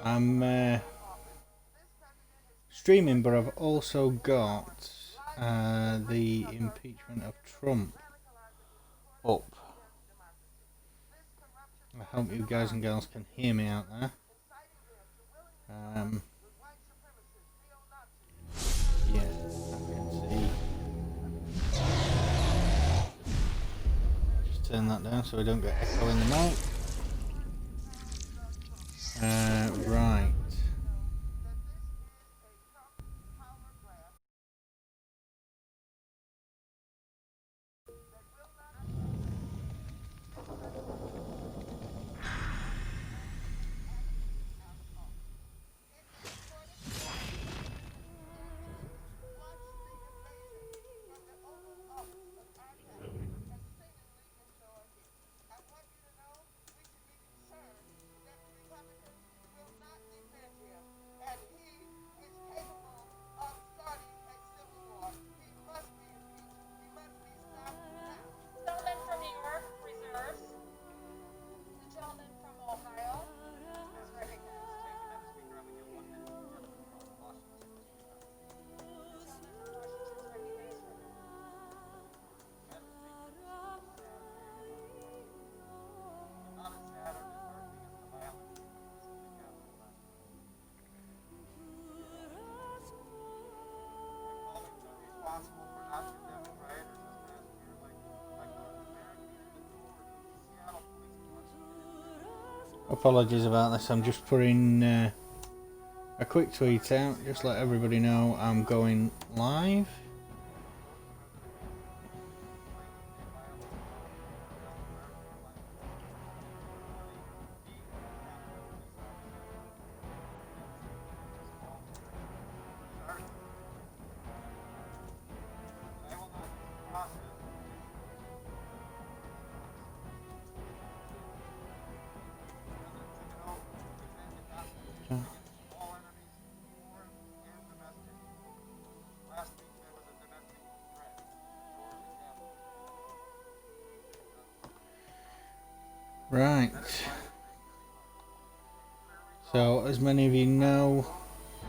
I'm streaming, but I've also got the impeachment of Trump up. I hope you guys and girls can hear me out there. Yeah, I can see. Just turn that down so I don't get echo in the mic. Right. Apologies about this. I'm just putting a quick tweet out. Just let everybody know I'm going live. Right. So, as many of you know,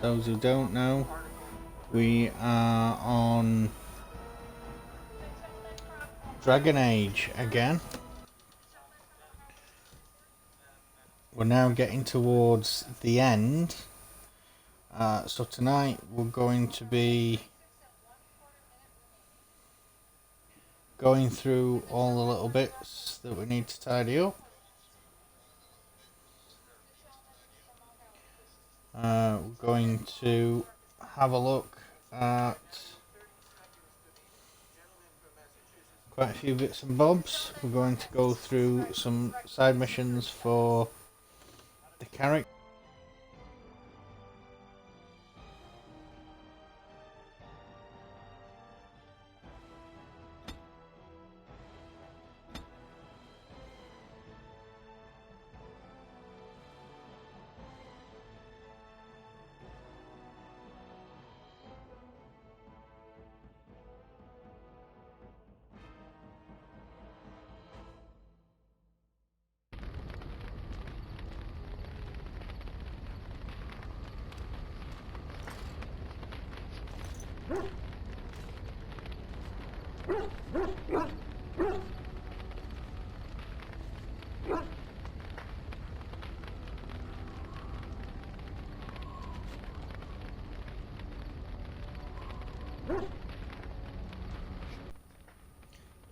those who don't know, we are on Dragon Age again. We're now getting towards the end. So tonight we're going to be going through all the little bits that we need to tidy up. We're going to have a look at quite a few bits and bobs. We're going to go through some side missions for the character.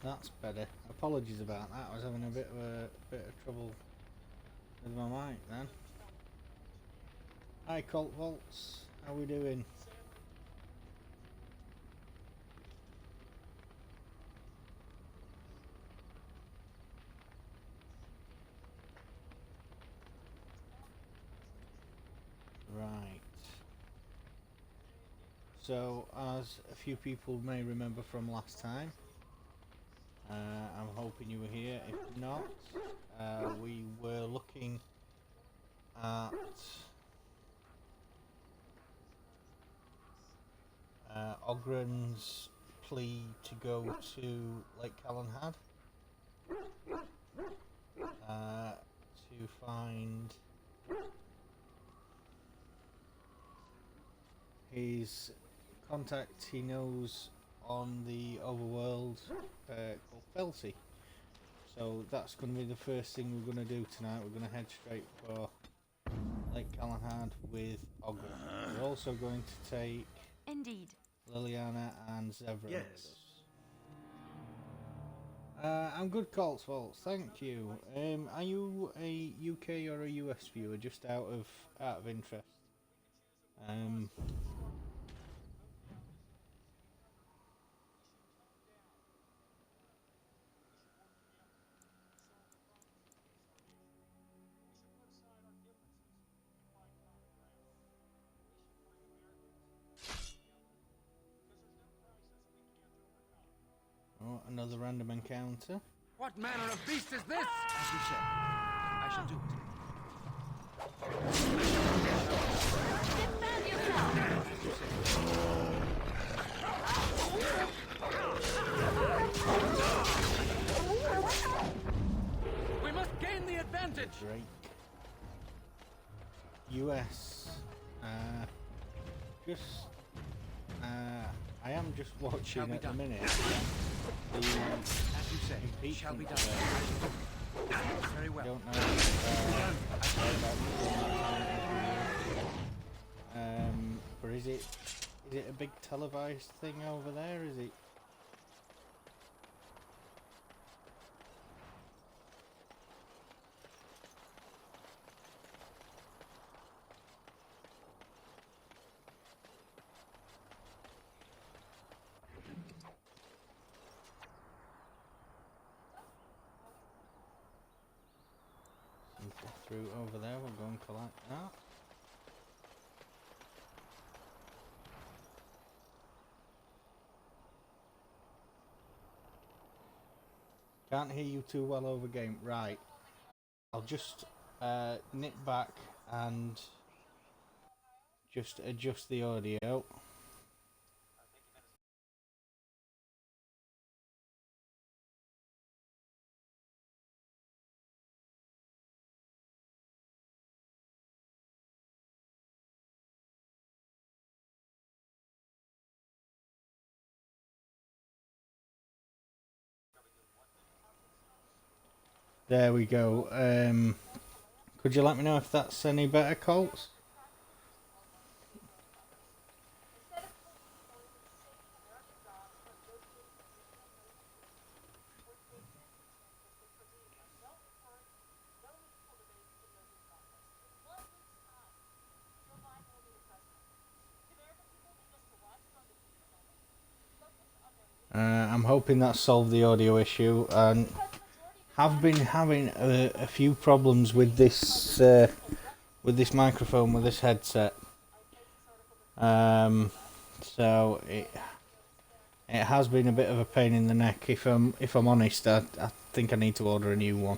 That's better. Apologies about that. I was having a bit of trouble with my mic then. Hi Colt Volts, how we doing? Right. So, as a few people may remember from last time, I'm hoping you were here. If not, we were looking at Ogren's plea to go to Lake Callanhad. to find his contact he knows on the overworld called Felty. So that's going to be the first thing we're going to do tonight. We're going to head straight for Lake Galahad with Ogre. We're also going to take Indeed. Liliana and Zevros. Yes. I'm good, Coltswolf, thank you. Are you a UK or a US viewer, just out of interest? Oh, another random encounter. What manner of beast is this? As you said, I shall do it. Defend yourself! We must gain the advantage! Drake. US. I am just watching at the minute. The As you say, impeachment shall be done. debate. Very well. I don't know but is it a big televised thing over there? Is it? Through over there, we'll go and collect that. Can't hear you too well over game. Right. I'll just nip back and just adjust the audio. There we go. Could you let me know if that's any better, Colts? I'm hoping that solved the audio issue, and have been having a few problems with this microphone, with this headset. So it has been a bit of a pain in the neck. If I'm honest, I think I need to order a new one.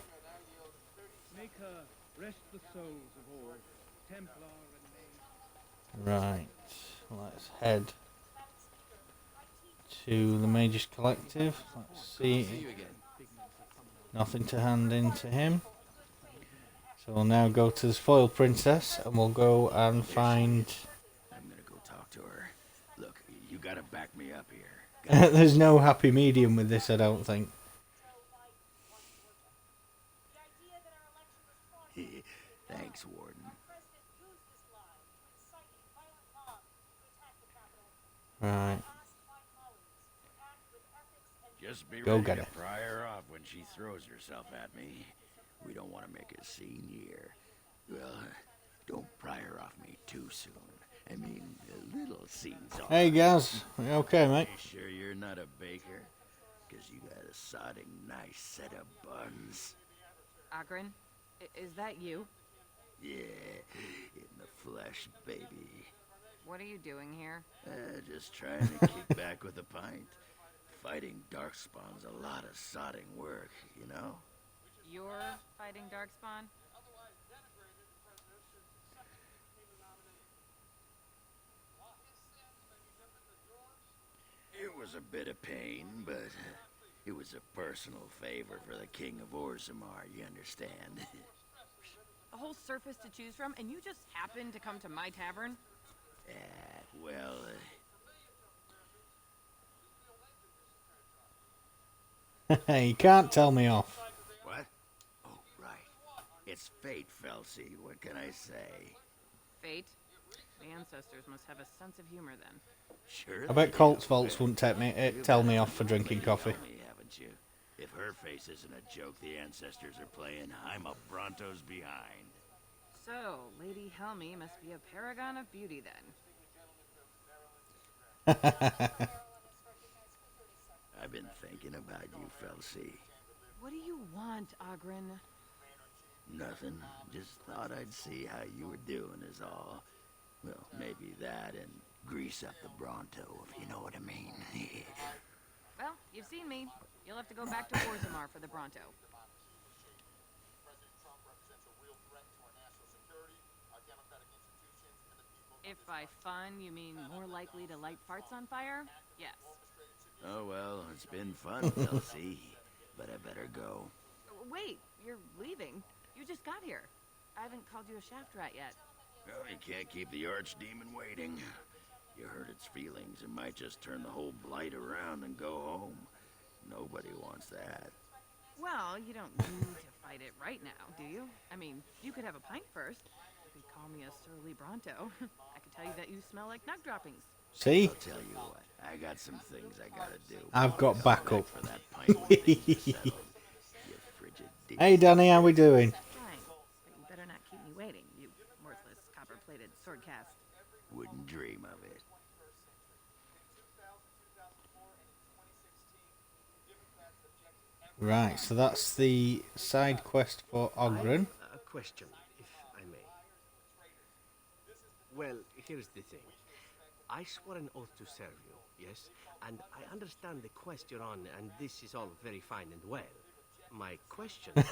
Make her rest the souls of all, Templar and Right, let's head to the Mage's Collective. Let's see. Nothing to hand in to him. So we'll now go to the Spoiled Princess and we'll go and find... I'm gonna go talk to her. Look, you gotta back me up here. There's no happy medium with this, I don't think. Thanks, Warden. Right. Just be Go ready get to it. pry her off when she throws herself at me. We don't want to make a scene here. Well, don't pry her off me too soon. I mean, a little scene's all Hey, right. Gaz. You okay, mate? You sure you're not a baker? 'Cause you got a sodding nice set of buns. Agrin, is that you? Yeah, in the flesh, baby. What are you doing here? Just trying to kick back with a pint. Fighting Darkspawn's a lot of sodding work, you know? You're fighting Darkspawn? It was a bit of pain, but It was a personal favor for the King of Orzammar, you understand? A whole surface to choose from, and you just happened to come to my tavern? Well, You can't tell me off. what? Oh, right. It's fate, Felsi. What can I say? Fate? The ancestors must have a sense of humor then. Sure. I bet they Colt's do. Faults wouldn't You've tell got me to off for drinking coffee. tell me, haven't you? If her face isn't a joke the ancestors are playing, I'm a Bronto's behind. So, Lady Helmy must be a paragon of beauty then. I've been thinking about you, Felsi. What do you want, Ogren? Nothing. Just thought I'd see how you were doing is all. Well, maybe that and grease up the Bronto, if you know what I mean. Well, you've seen me. You'll have to go back to Orzammar for the Bronto. If by fun you mean more likely to light farts on fire, yes. Oh, well, it's been fun, Felsi. But I better go. Wait, you're leaving? You just got here. I haven't called you a shaft rat yet. Well, you can't keep the archdemon waiting. You hurt its feelings, it might just turn the whole blight around and go home. Nobody wants that. Well, you don't need to fight it right now, do you? I mean, you could have a pint first. You could call me a surly Bronto. I could tell you that you smell like nug droppings. See? I'll tell you what, I got some things I gotta do. I've got backup. For that pint when things are settled. You frigid dick. Hey Danny, how we doing? Fine, but you better not keep me waiting, you worthless copper-plated sword cast. Wouldn't dream of it. Right, so that's the side quest for Ogren. A question, if I may. Well, here's the thing. I swore an oath to serve you, yes? And I understand the quest you're on, and this is all very fine and well. My question is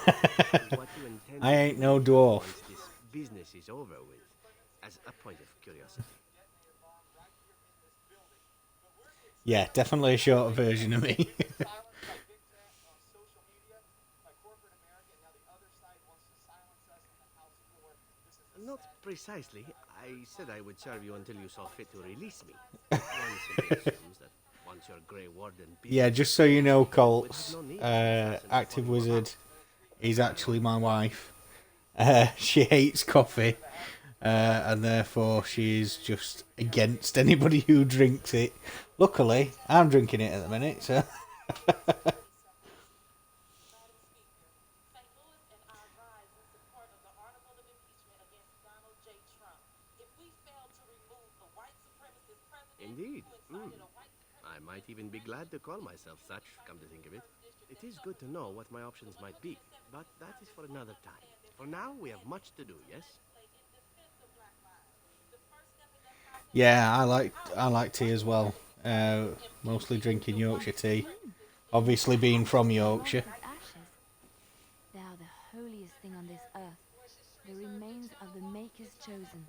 what you intend I to ain't do no dwarf. once this business is over with, as a point of curiosity. Yeah, definitely a shorter version of me. Not precisely. I said I would serve you until you saw fit to release me. One simply assumes that once your Grey Warden... Yeah, just so you know, Colt's active wizard is actually my wife. She hates coffee, and therefore she's just against anybody who drinks it. Luckily, I'm drinking it at the minute, so... Indeed. I might even be glad to call myself such, come to think of it. It is good to know what my options might be, but that is for another time. For now, we have much to do, yes? Yeah, I like tea as well. Mostly drinking Yorkshire tea. Obviously being from Yorkshire. Ashes. They are the holiest thing on this earth. The remains of the Maker's chosen.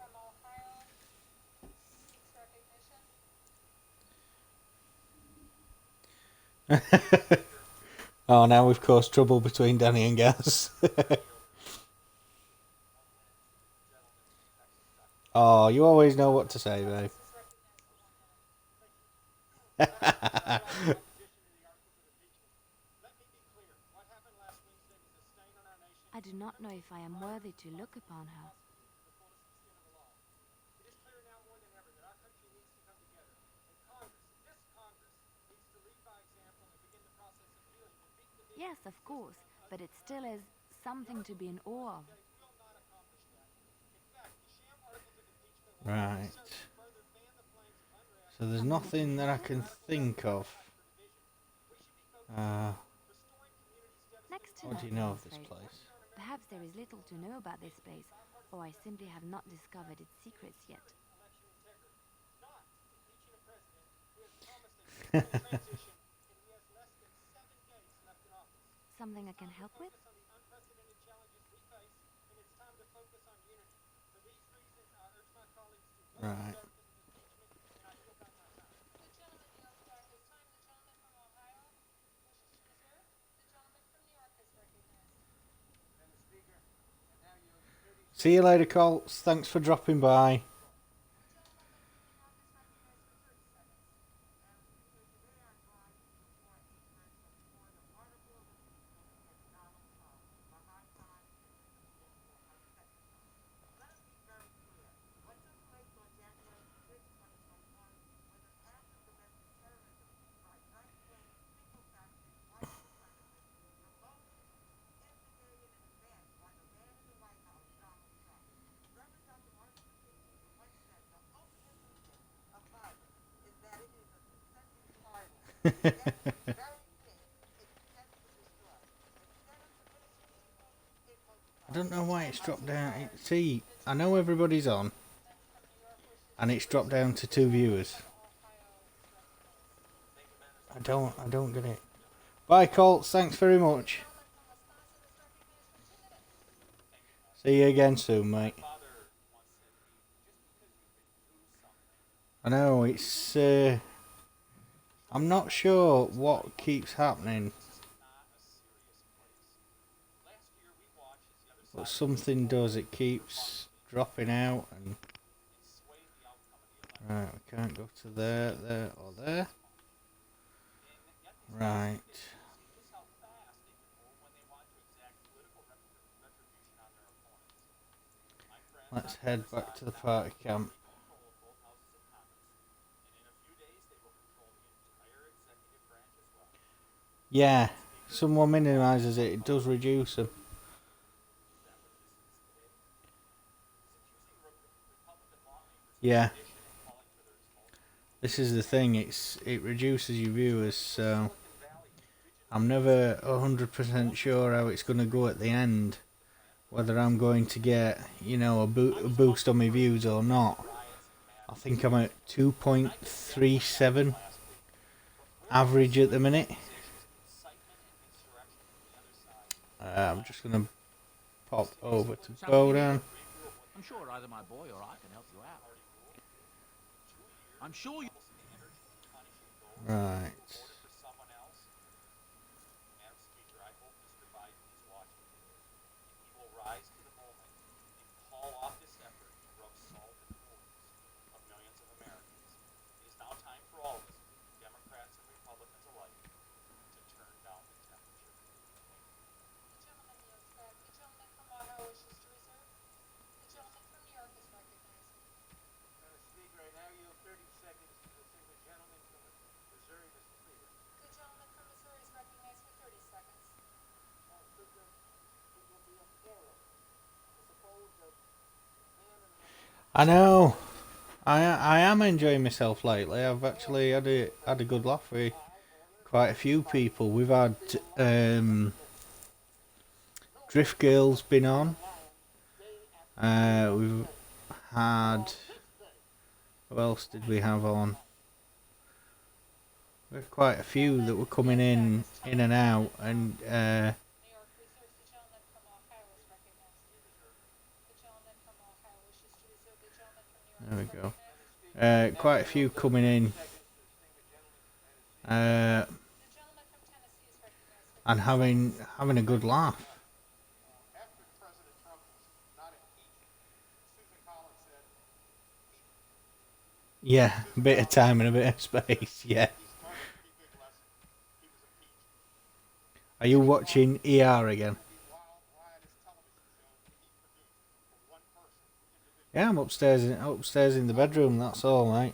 Oh, now we've caused trouble between Danny and Gaz. Oh, you always know what to say, babe. I do not know if I am worthy to look upon her. Yes, of course, but it still is something to be in awe of. Right. So there's nothing that I can think of. Next to What do you that, know I'm of this afraid. place? Perhaps there is little to know about this place, or I simply have not discovered its secrets yet. Something I can help with? Right. See you later, Colts. Thanks for dropping by. I don't know why it's dropped down. See, I know everybody's on, and it's dropped down to 2 viewers. I don't get it. Bye, Colts. Thanks very much. See you again soon, mate. I know it's. I'm not sure what keeps happening, but something does. It keeps dropping out, and right, we can't go to there, there, or there. Right. Let's head back to the party camp. Yeah, someone minimises it. It does reduce them. Yeah. This is the thing. It reduces your viewers. So I'm never 100% sure how it's going to go at the end. Whether I'm going to get, you know, a boost on my views or not. I think I'm at 2.37 average at the minute. I'm just going to pop over to Bowdown. I'm sure either my boy or I can help you out. I'm sure you... Right. I know. I am enjoying myself lately. I've actually had a good laugh with quite a few people. We've had Drift Girl's been on. We've had, who else did we have on? We've quite a few that were coming in and out, and there we go. Quite a few coming in, and having a good laugh. Yeah, a bit of time and a bit of space. Yeah. Are you watching ER again? Yeah, I'm upstairs in the bedroom. That's all, mate.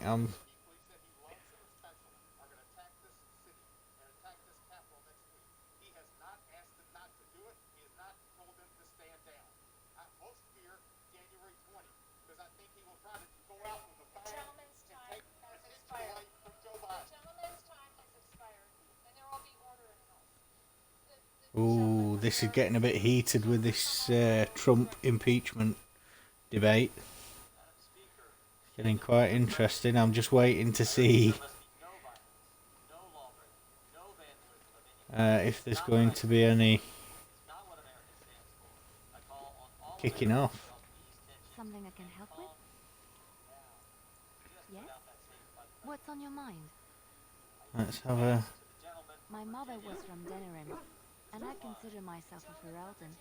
Ooh, this is getting a bit heated with this Trump impeachment debate. Getting quite interesting. I'm just waiting to see if there's going to be any kicking off. Something I can help with? Yes? What's on your mind? Let's have a... My mother was from Denerim, and I consider myself a Ferelden.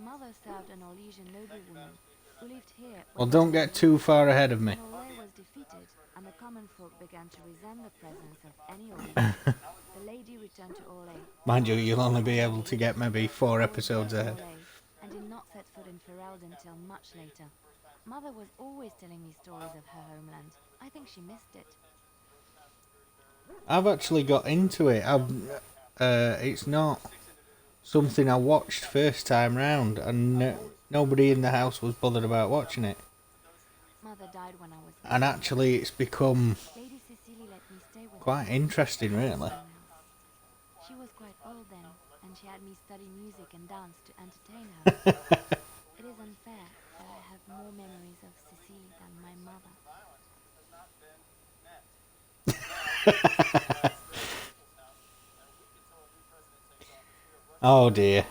Mother served an Orlesian noblewoman, who lived here. Well, don't get too far ahead of me. When Olay was defeated, and the common folk began to resent the presence of any Olay, the lady returned to Olay. Mind you, you'll only be able to get maybe 4 episodes Olay ahead. and did not set foot in Ferelden until much later. Mother was always telling me stories of her homeland. I think she missed it. I've actually got into it. It's not something I watched first time round, and nobody in the house was bothered about watching it. Mother died when I was And actually, it's become Lady Cecily let me stay with quite her. interesting, really. She was quite old then, and she had me study music and dance to entertain her. It is unfair that I have more memories of Cecily than my mother. Oh dear.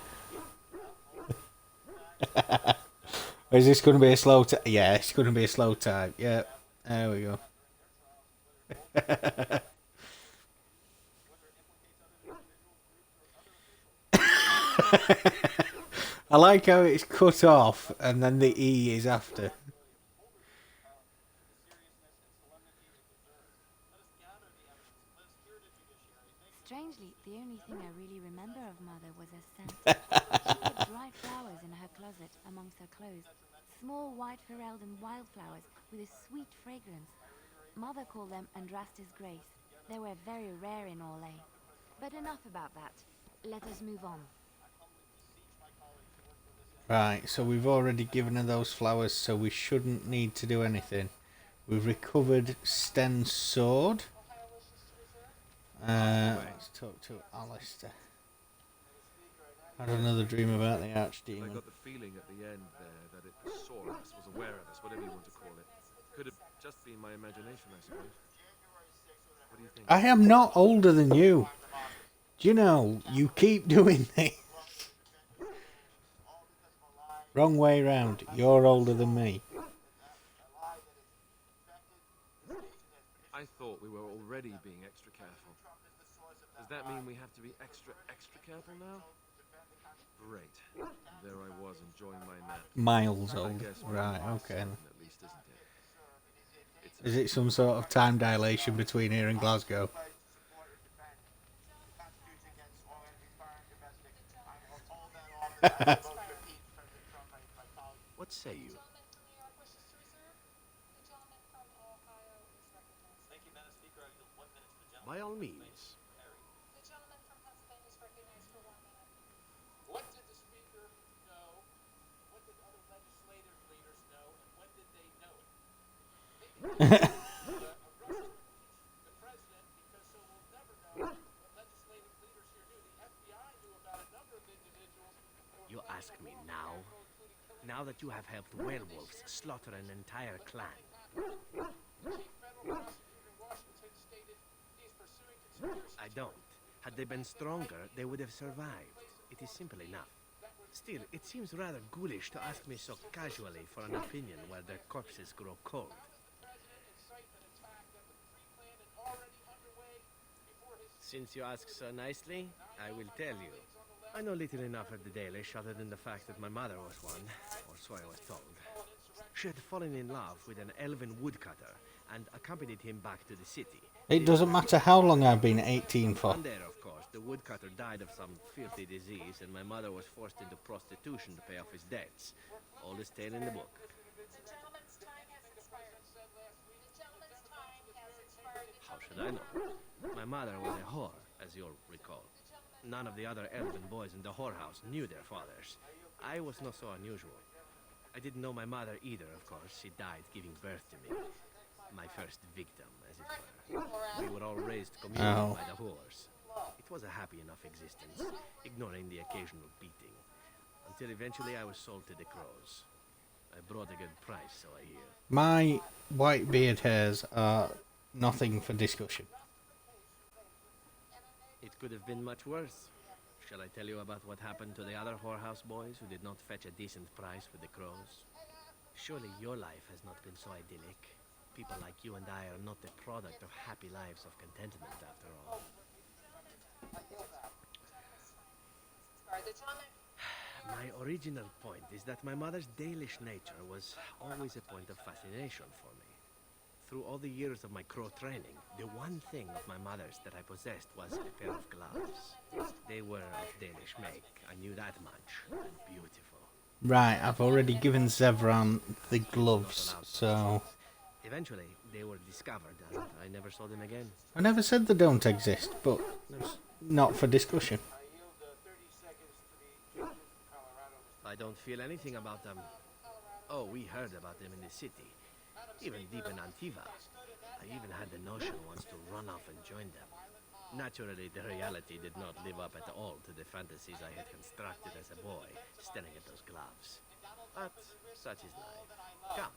Is this going to be a slow type? Yeah, it's going to be a slow type. Yeah, there we go. I like how it's cut off and then the E is after. Strangely, the only thing I really remember of Mother was her scent. She put dried flowers in her closet amongst her clothes. Small white Ferelden wildflowers with a sweet fragrance. Mother called them Andrastis Grace. They were very rare in Orlais. But enough about that. Let us move on. Right, so we've already given her those flowers, so we shouldn't need to do anything. We've recovered Sten's sword. Let's talk to Alistair. Had another dream about the I Archdeacon. got the feeling at the end there that it saw us, was aware of us, whatever you want to call it. Could have just been my imagination, I suppose. What do you think? I am not older than you. Do you know, you keep doing this. Wrong way round. You're older than me. I thought we were already being extra careful. Does that mean we have to be extra careful now? Great. There I was enjoying my nap. Miles I old. guess we're Right, almost okay. certain, at least, isn't it? It's Is it some sort of time dilation between here and Glasgow? What say you? By all means. What did the speaker know? What did other legislative leaders know? And when did they know it? Maybe the president, because so we'll never know what legislative leaders here knew. The FBI knew about a number of individuals. You ask me now? Now that you have helped werewolves slaughter an entire clan. I don't. Had they been stronger, they would have survived. It is simple enough. Still, it seems rather ghoulish to ask me so casually for an opinion while their corpses grow cold. Since you ask so nicely, I will tell you. I know little enough of the Dalish other than the fact that my mother was one, or so I was told. She had fallen in love with an elven woodcutter and accompanied him back to the city. It doesn't matter how long I've been 18 for. One day, of course, the woodcutter died of some filthy disease, and my mother was forced into prostitution to pay off his debts. Oldest tale in the book. How should I know? My mother was a whore, as you'll recall. None of the other elven boys in the whorehouse knew their fathers. I was not so unusual. I didn't know my mother either, of course. She died giving birth to me. My first victim, as it were. We were all raised communally by the whores. It was a happy enough existence, ignoring the occasional beating. Until eventually I was sold to the crows. I brought a good price, so I hear. My white beard hairs are nothing for discussion. It could have been much worse. Shall I tell you about what happened to the other whorehouse boys who did not fetch a decent price for the crows? Surely your life has not been so idyllic. People like you and I are not the product of happy lives of contentment, after all. My original point is that my mother's Dalish nature was always a point of fascination for me. Through all the years of my crow training, the one thing of my mother's that I possessed was a pair of gloves. They were of Danish make, I knew that much, and beautiful. Right, I've already given Zevran the gloves, so... Eventually, they were discovered, and I never saw them again. I never said they don't exist, but it's not for discussion. I don't feel anything about them. Oh, we heard about them in the city, even deep in Antiva. I even had the notion once to run off and join them. Naturally, the reality did not live up at all to the fantasies I had constructed as a boy, staring at those gloves. But such is life. Come,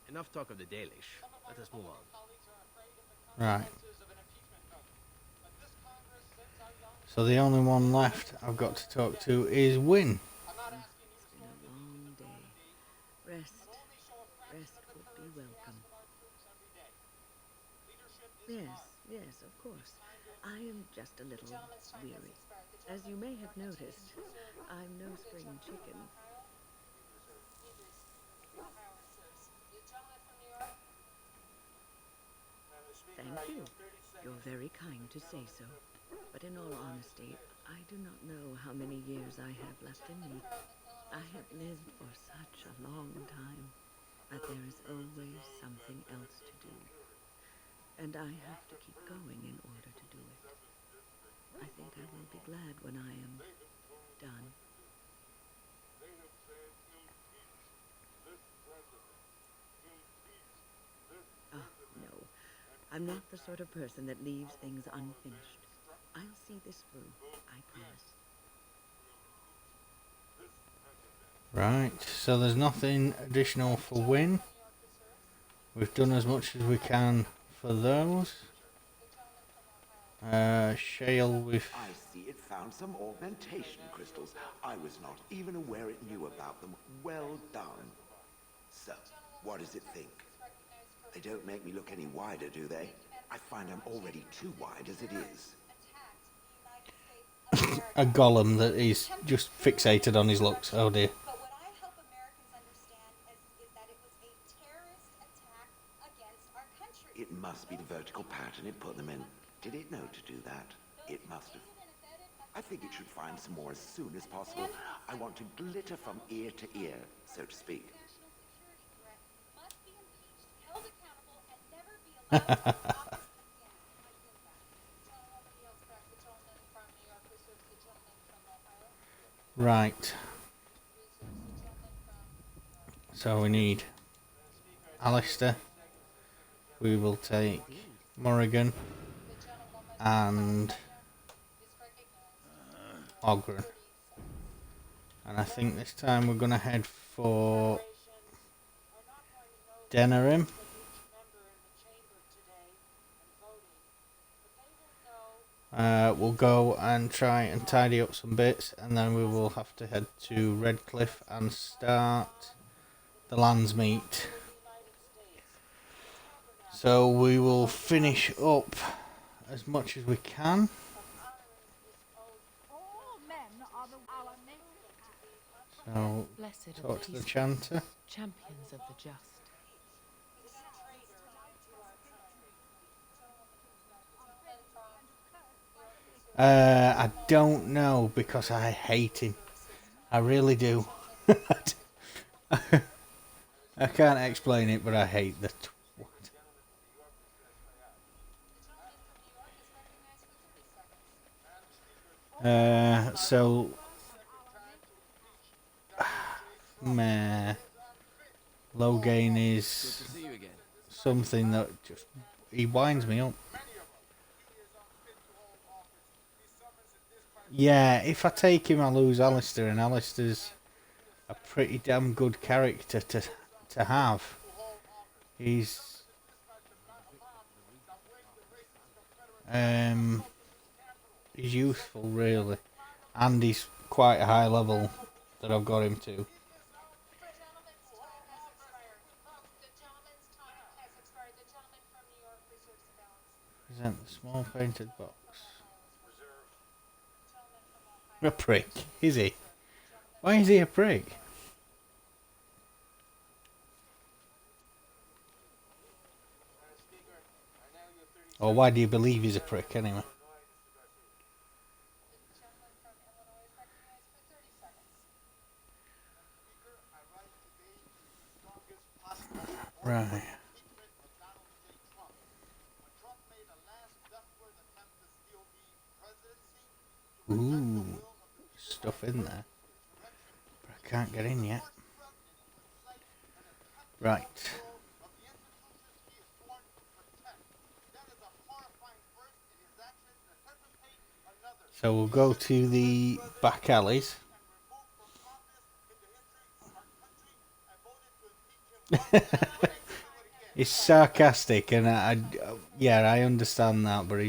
enough talk of the Dalish. Let us move on. Right. So the only one left I've got to talk to is Win. It's been a long day. Rest would be welcome. Yes, of course. I am just a little weary. As you may have noticed, I'm no spring chicken. Thank you. You're very kind to say so. But in all honesty, I do not know how many years I have left in me. I have lived for such a long time, but there is always something else to do. And I have to keep going in order to do it. I think I will be glad when I am done. Oh, no. I'm not the sort of person that leaves things unfinished. I'll see this through, I promise. Right, so there's nothing additional for Win. We've done as much as we can for those. Shale, we've... I see it found some augmentation crystals. I was not even aware it knew about them. Well done. So, what does it think? They don't make me look any wider, do they? I find I'm already too wide as it is. a golem that is just fixated on his looks. Oh dear. But what I hope Americans understand is that it was a terrorist attack against our country. It must be the vertical pattern it put them in. Did it know to do that? It must have. I think it should find some more as soon as possible. I want to glitter from ear to ear, so to speak. National security threat must be impeached, held accountable, and never be allowed to hold office again. I feel that. Nobody else back. The gentleman from New York reserves the gentleman from Ohio. Right. So we need Alistair. We will take Morrigan and Ogren. And I think this time we're going to head for Denerim. We'll go and try and tidy up some bits, and then we will have to head to Redcliffe and start the lands meet. So we will finish up as much as we can. So Blessed are talk to the peaceful, chanter. champions of the just. I don't know, because I hate him. I really do. I can't explain it, but I hate the twat. So meh. Low gain Good is to see you again. something that just he winds me up. Yeah, if I take him I lose Alistair, and Alistair's a pretty damn good character to have. He's useful really, and he's quite a high level that I've got him to. Present the small painted box. A prick, is he? Why is he a prick? Or why do you believe he's a prick anyway? Gentleman from Illinois is recognized for 30 seconds. Speaker, I rise today in the strongest possible support Right. for the impeachment of Donald J. Trump. When Trump made a last desperate attempt to steal the presidency, to reject the Ooh, will of the people stuff in there. insurrection, But I can't get in yet. forced president to incite an attempted Right. overthrow of the institutions he is sworn to protect. That is a horrifying first, and his actions necessitate another. So we'll go to the back alleys. And removed from office in the history of our country. I voted to impeach him once, and I'm ready to do it again. He's sarcastic, and yeah, I understand that, but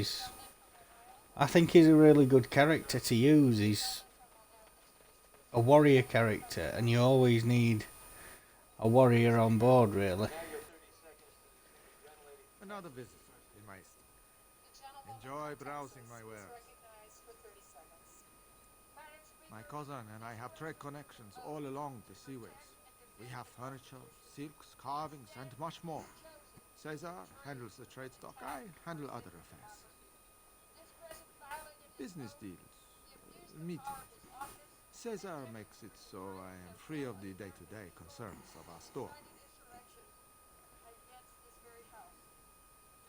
I think he's a really good character to use. He's a warrior character, and you always need a warrior on board, really. Another visitor in my estate. The gentleman Enjoy from browsing Texas my is wares. recognized for 30 seconds. Madam Speaker, My cousin and I have trade connections all along the seaways. We have furniture, silks, carvings, and much more. Caesar handles the trade stock. I handle other affairs. this present violated his Business oath. deals, He abused the meetings. power of his office, Caesar makes it so I am free of the day-to-day concerns of our store. incited insurrection against this very house.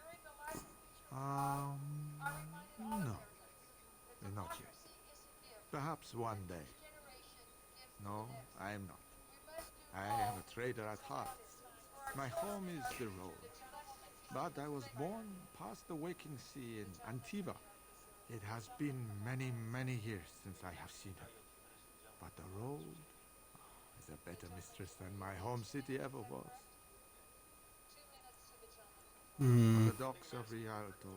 During the last impeachment I reminded all No, Americans that not yet. democracy is a gift Perhaps one day. each generation gives to No, the next. I am not. We must do I all am a trader at heart. My home is the road. But I was born past the waking sea in Antiva. It has been many, many years since I have seen her. But the road is a better mistress than my home city ever was. 2 minutes to the gentleman. On Hmm. the docks of Rialto,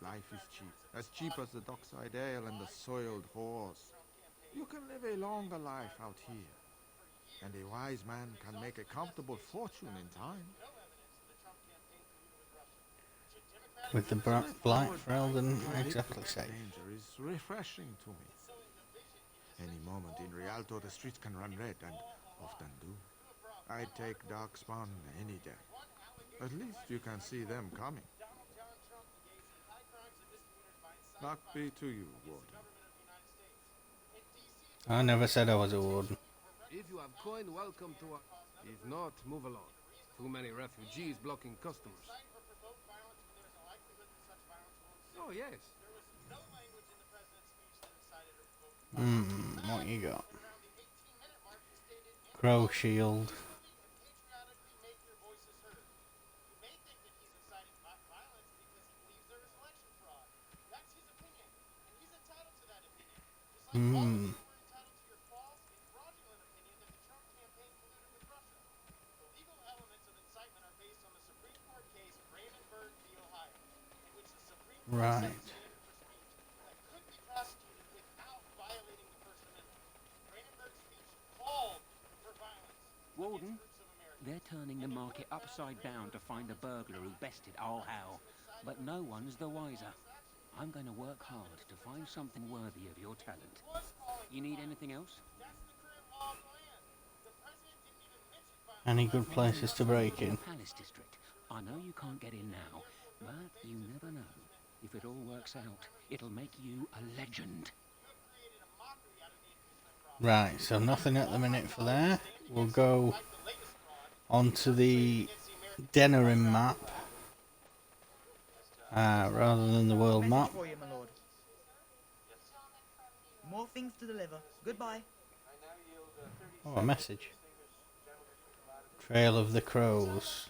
life is cheap. As cheap as the dockside ale and the soiled horse. You can live a longer life out here. And a wise man can make a comfortable fortune in time. With the black Ferelden exactly safe. Danger is refreshing to me. Any moment in Rialto, the streets can run red, and often do. I'd take Darkspawn any day. At least you can see them coming. Luck be to you, Warden. I never said I was a warden. If you have coin, welcome to us. If not, move along. Too many refugees blocking customers. Oh, yes. What you got? Crow shield. Hmm. Right. Warden, they're turning the market upside down to find the burglar who bested all hell, but no one's the wiser. I'm going to work hard to find something worthy of your talent. You need anything else? Any good places to break in? Palace District. I know you can't get in now, but you never know. If it all works out, it'll make you a legend. Right, so nothing at the minute for there. We'll go onto the Denerim map rather than the world map. For you, my lord. More things to deliver. Goodbye. Oh, a message. Trail of the Crows.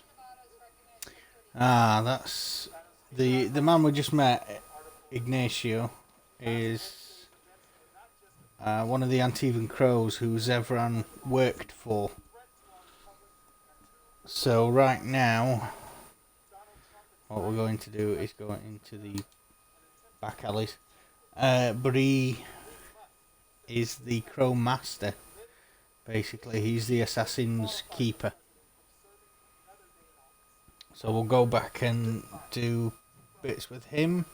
Ah, that's the man we just met. Ignacio is one of the Antivan Crows who Zevran worked for. So right now, what we're going to do is go into the back alleys. But he is the Crowmaster. Basically, he's the assassin's keeper. So we'll go back and do bits with him.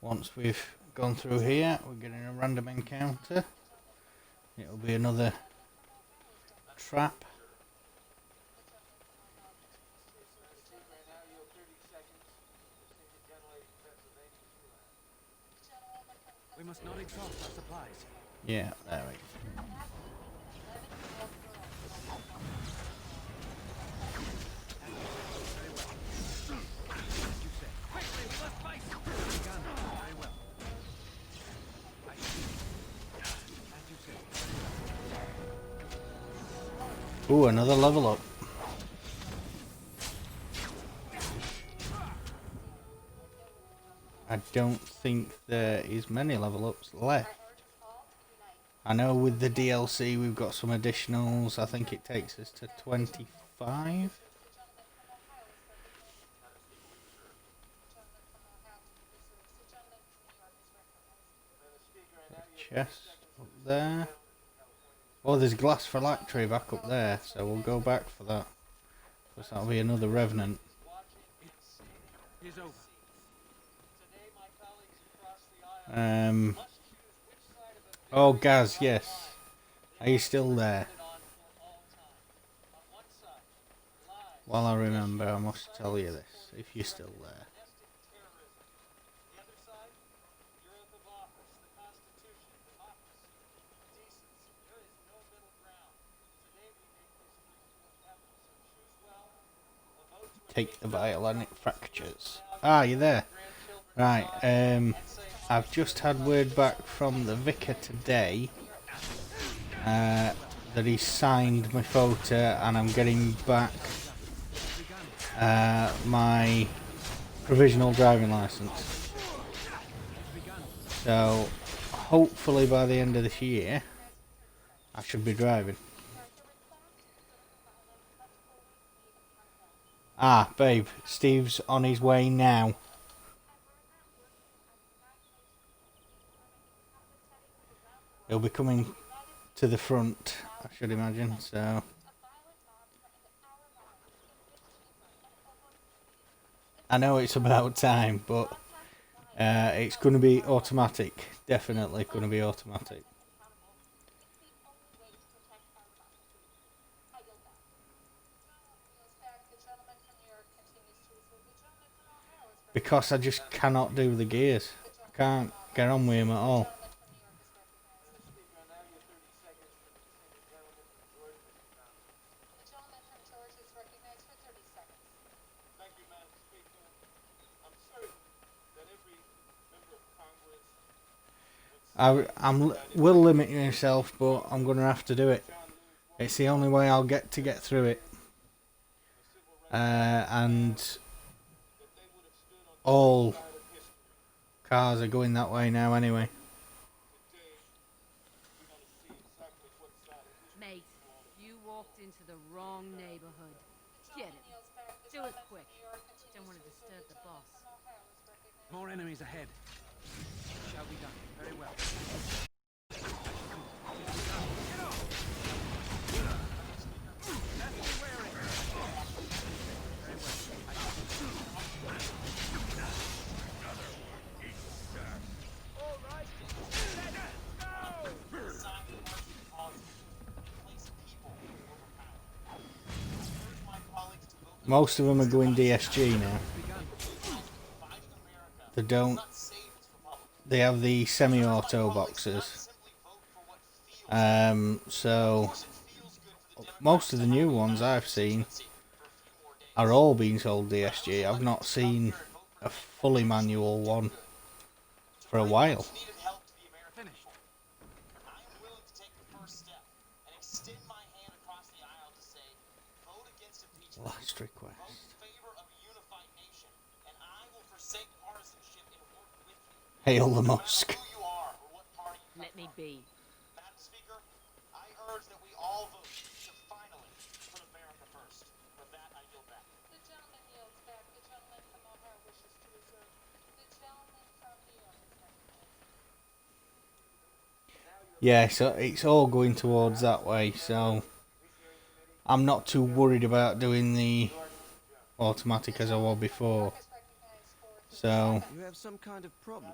Once we've gone through here, we're getting a random encounter. It'll be another trap. We must not exhaust our supplies. Yeah, there we go. Ooh, another level up. I don't think there is many level ups left. I know with the DLC we've got some additionals. I think it takes us to 25. Chest up there. Oh, there's glass phylactery back up there, so we'll go back for that. Because that'll be another revenant. Oh, Gaz, yes. Are you still there? While I remember, I must tell you this, if you're still there. Take the violinic fractures. Ah, you're there. Right, I've just had word back from the vicar today that he signed my photo and I'm getting back my provisional driving license. So hopefully by the end of this year I should be driving. Ah, babe, Steve's on his way now. He'll be coming to the front, I should imagine, so... I know it's about time, but it's going to be automatic. Definitely going to be automatic. Because I just cannot do the gears. I can't get on with him at all. Will limit myself, but I'm going to have to do it. It's the only way I'll get through it. And all cars are going that way now anyway. Mate, you walked into the wrong neighborhood. Get it. Do it quick. Don't want to disturb the boss. More enemies ahead. Shall be done. Very well. Most of them are going DSG now. They don't. They have the semi-auto boxes. So most of the new ones I've seen are all being sold DSG. I've not seen a fully manual one for a while. Last request. Hail the Musk. Let me be. Madam Speaker, I urge that we all vote to finally put America first. For that, I yield back. The gentleman yields back. The gentleman from Ohio wishes to reserve. The gentleman from New York is recognized. Yeah, so it's all going towards that way, so I'm not too worried about doing the automatic as I was before. So You have some kind of problem.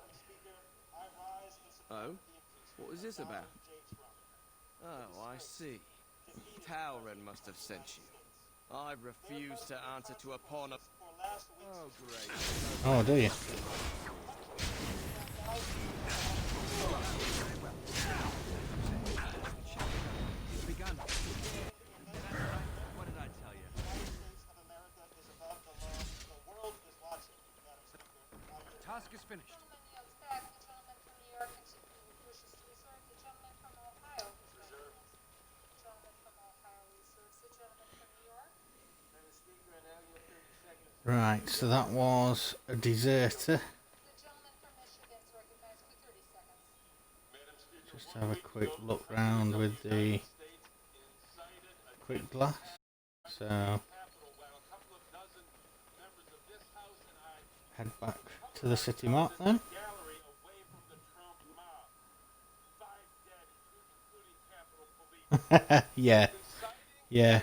Oh? What was this about? Oh, I see. Talren must have sent you. I refuse to answer to a pawn of... Oh, great. Oh, do you? It's begun. What did I tell you? Task is finished. Right, so that was a deserter. Just have a quick look round with the quick glass. So head back to the city map then. Yeah, yeah.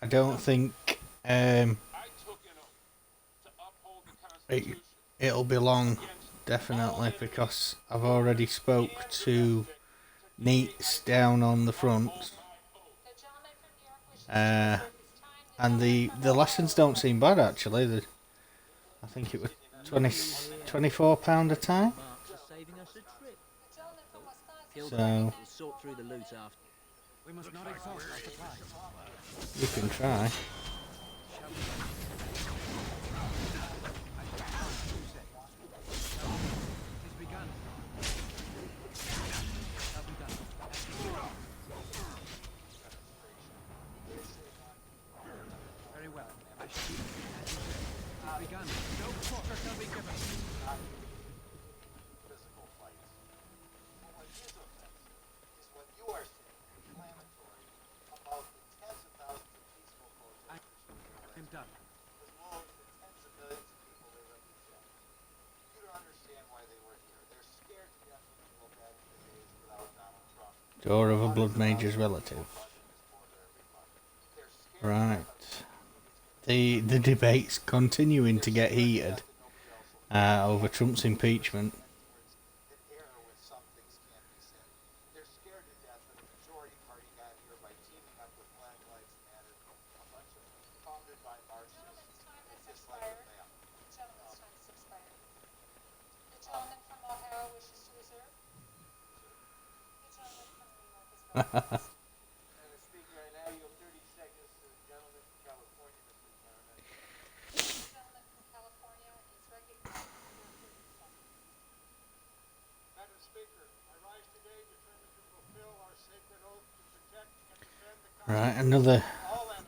I don't think it'll be long, definitely, because I've already spoke to Neats down on the front, and the lessons don't seem bad actually. I think it was £24 a time. So Sort through the loot after. We must not exhaust our supplies. you can try. Very well. I shall be as you say. It is begun. No quarter shall be given. Physical fights. But what is offensive is what you are saying, inflammatory, about the tens of thousands of peaceful protesters. I'm done. As well as the tens of millions of people they represent. You don't understand why they were here. They're scared to death when they go back to the days without Donald Trump. Door of a blood mage's relative. Right. The debate's continuing to get heated over Trump's impeachment. They're scared to death that a majority party got here by teaming up with Black Lives Matter, a bunch of founded by Marxists, just like the map. Gentleman's time has expired. The gentleman from Ohio wishes to reserve. The gentleman from New York is recognized. Madam Speaker, I now yield 30 seconds to the gentleman from California, Mr. Chairman. The gentleman from California is recognized for 30 seconds. Madam Speaker, I rise today determined to fulfill our sacred oath to protect and defend the Right, another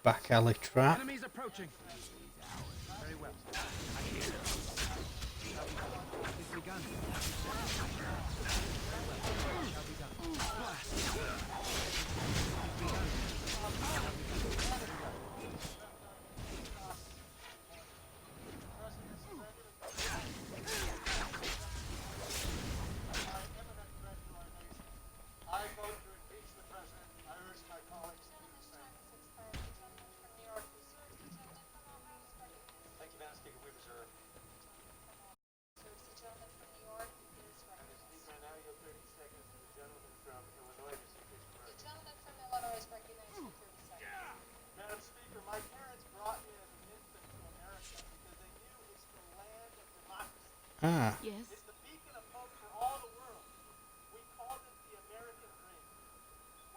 back alley trap. Enemies approaching. Very well. It is begun. I vote to impeach the president. I urge my colleagues to do the same. Thank you, Madam Speaker. We reserve. The gentleman from New York is Madam recognized. Speaker, I now yield 30 seconds to the gentleman from Illinois, Mr. The Fitchburg. gentleman from Illinois is recognized for 30 seconds. Madam Speaker, my parents brought me as an infant to America because they knew it's the land of democracy. Ah. Yes? It's the beacon of hope for all the world. We called it the American dream.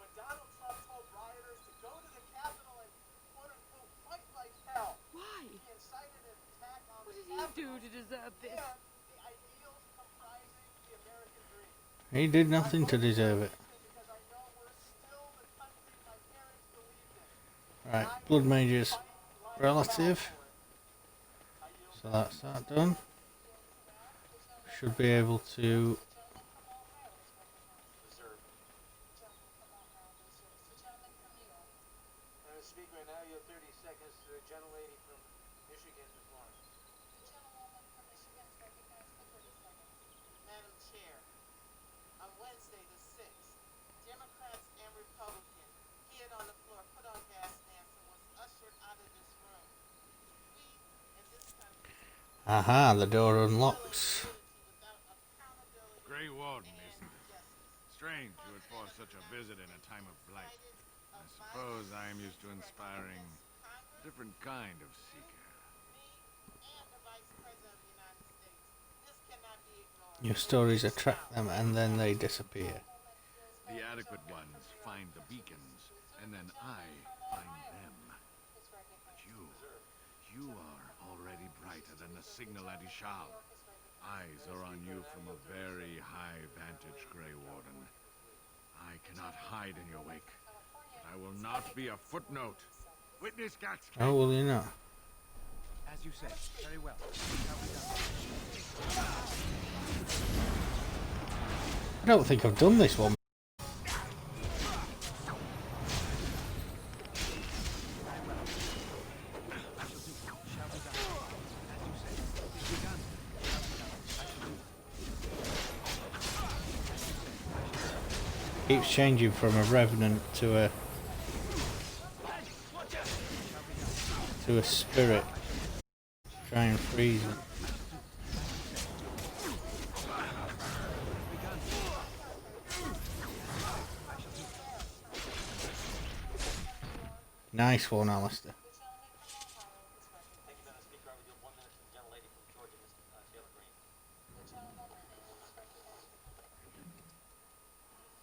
When Donald Trump told rioters to go to the Capitol and quote-unquote fight like hell, Why? he incited an attack on What the did he do Capitol to deserve this? and the ideals comprising the American dream. He did nothing to deserve it. Because I know we're still the country my parents believed in. Right, blood mage's relative. So that's that done. Should be able to. Reserve. Madam Speaker, I now yield 30 seconds to the gentlelady from Michigan, Ms. Lawrence. The gentlewoman from Michigan is recognized for 30 seconds. Madam Chair, on Wednesday the 6th, Democrats and Republicans hid on the floor, put on gas masks, and was ushered out of this room. We in this country Aha, the door unlocks. such a visit in a time of blight. I suppose I am used to inspiring a different kind of seeker. Your stories attract them and then they disappear. The adequate ones find the beacons, and then I find them. But you are already brighter than the signal at Ishal. Eyes are on you from a very high vantage, Grey Warden. I cannot hide in your wake, but I will not be a footnote. Witness Gax. Oh, will you not? As you say, very well. I don't think I've done this one. Keeps changing from a revenant to a spirit. Try and freeze him. Nice one, Alistair.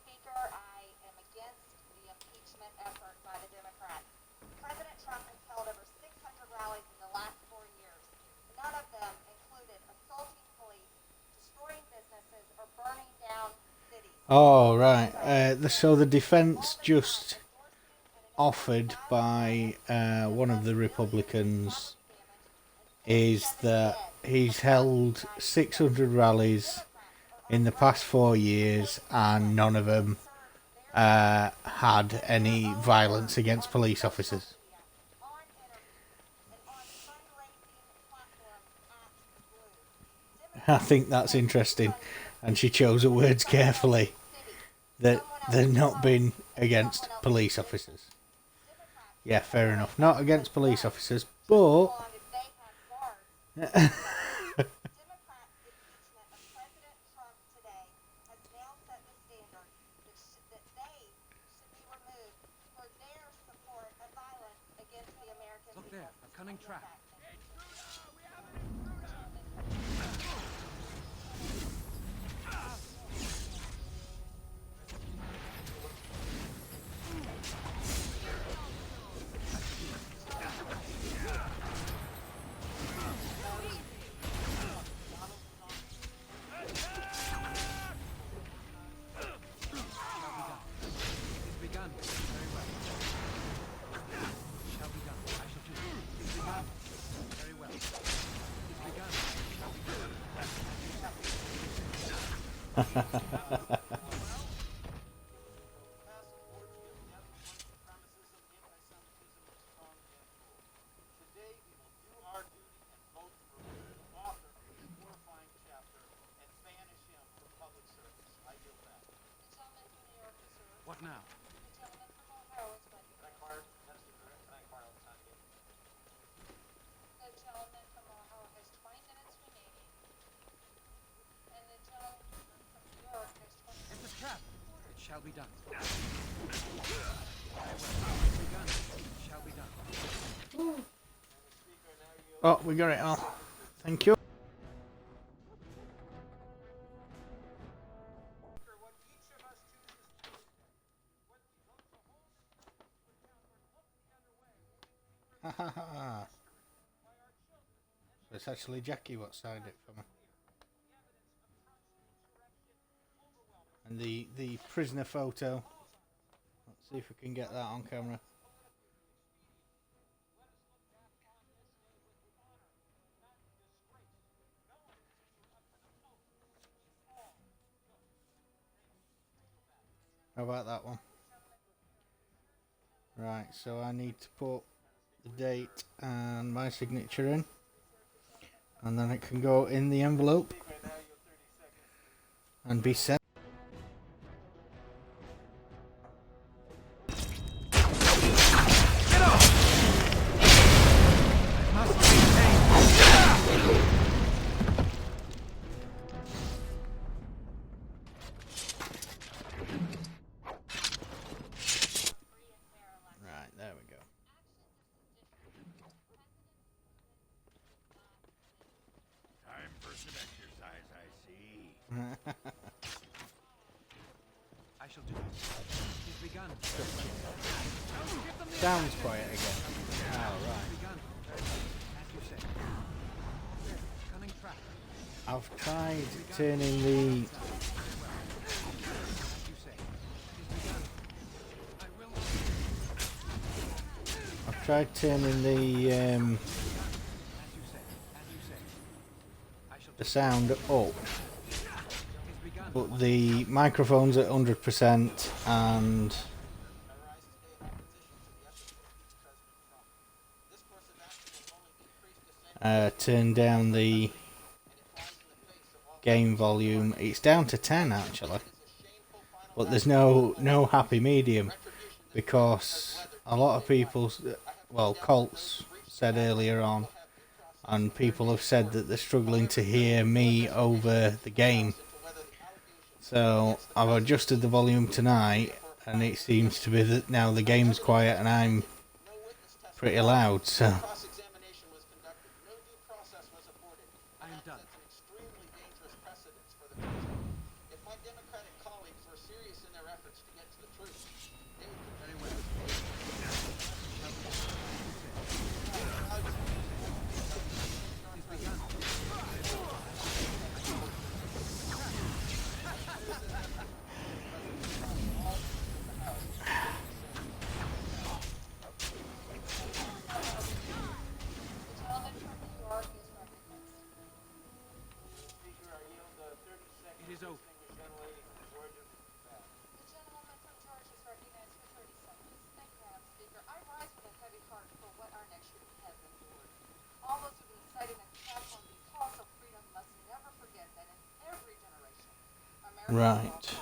Speaker, I am against the impeachment effort by the Democrats. President Trump has held over 600 rallies in the last 4 years. None of them included assaulting police, destroying businesses, or burning down cities. Oh, right. So the defense just offered by one of the Republicans is that he's held 600 rallies in the past 4 years and none of them had any violence against police officers. I think that's interesting, and she chose her words carefully, that they've not been against police officers. Yeah, fair enough. Not against police officers, but Look there, a cunning trap. What now? The gentleman from Ohio has 20 minutes remaining. And the gentleman from New York has 20 minutes. It's a trap. It shall be done. Shall be done. oh, we got it all. Thank you. Ha ha ha. So it's actually Jackie what signed it for me. And the prisoner photo. Let's see if we can get that on camera. How about that one? Right, so I need to put the date and my signature in, and then it can go in the envelope and be sent. Sounds quiet again. Oh, right. I've tried turning the... I've tried turning the sound up, but the microphone's at 100% and turn down the game volume. It's down to 10 actually, but there's no happy medium because a lot of people, well, Colts said earlier on, and people have said that they're struggling to hear me over the game. So I've adjusted the volume tonight, and it seems to be that now the game's quiet and I'm pretty loud. So. Right.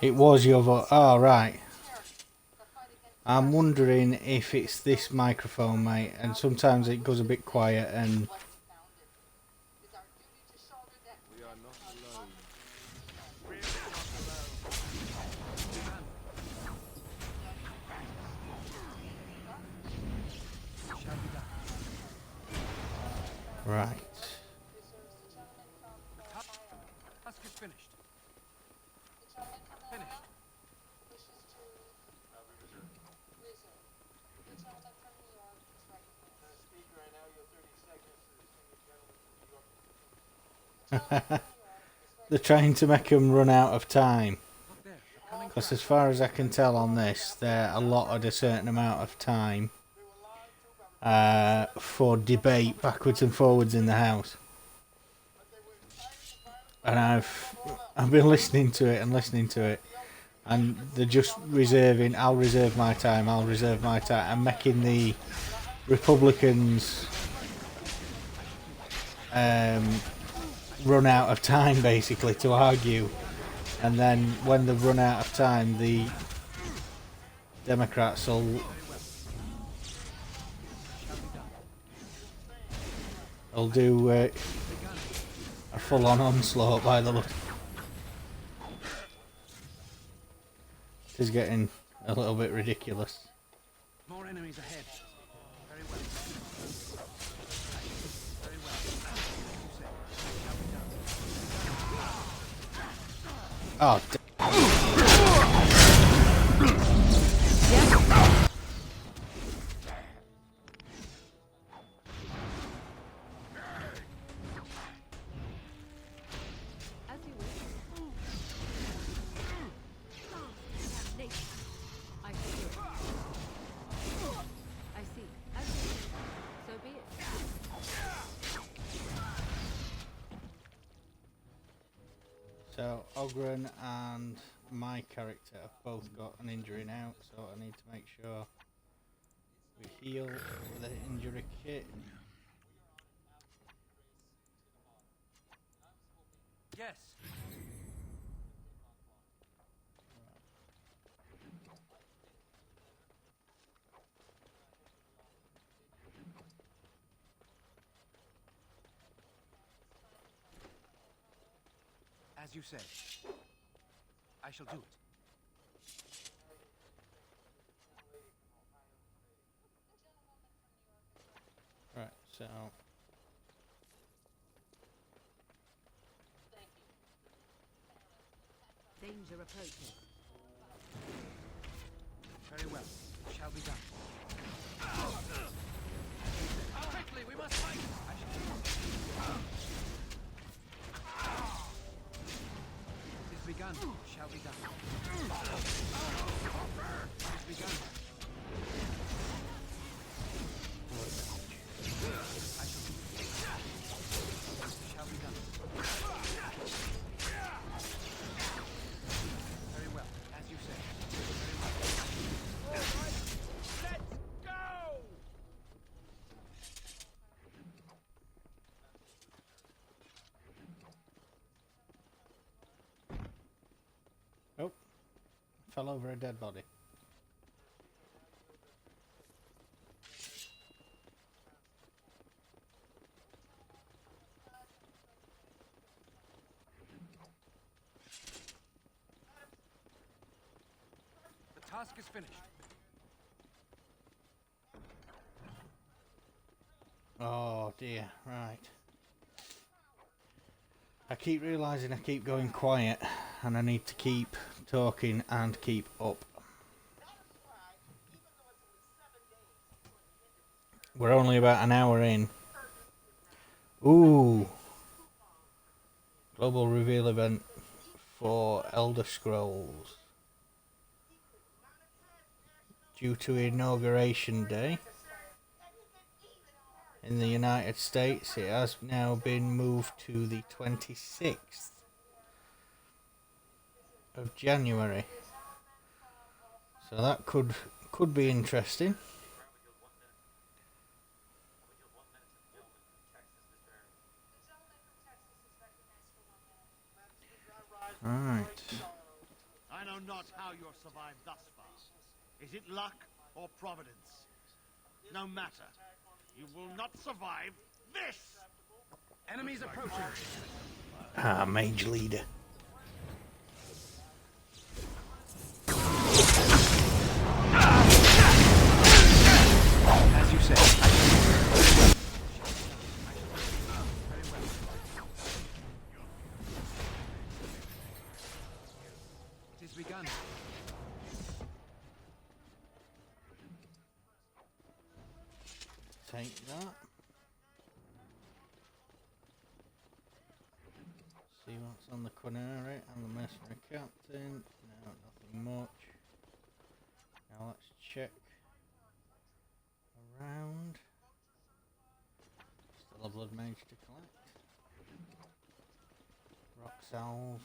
It was your voice. Oh, right. I'm wondering if it's this microphone, mate, and sometimes it goes a bit quiet and... Right. They're trying to make them run out of time. Because as far as I can tell on this, they're allotted a certain amount of time for debate backwards and forwards in the house. And I've been listening to it and listening to it, and they're just reserving, I'll reserve my time, and making the Republicans run out of time basically to argue, and then when they've run out of time, the Democrats will do a full-on onslaught by the look. It is getting a little bit ridiculous. More enemies ahead. Very well. Oh, So Ogren and my character have both got an injury now, so I need to make sure we heal the injury kit. Yes. As you say. I shall do it. Right, so Danger approaches. shall be done. It is begun. Shall be done. Very well, as you say. Very well. All right, let's go! Oh, fell over a dead body. The task is finished. Oh dear, right. I keep realising I keep going quiet and I need to keep talking and keep up. We're only about an hour in. Ooh. Global reveal event for Elder Scrolls. Due to Inauguration Day in the United States, it has now been moved to the 26th of January. So that could be interesting. Alright. I know not how you have survived thus far. Is it luck or providence? No matter. You will not survive this! Enemies approaching. Ah, mage leader. As you say. It is begun. Take that. See what's on the Quinari and the mercenary captain. No, nothing much. Now let's check around. Still a blood mage to collect. Rock salve.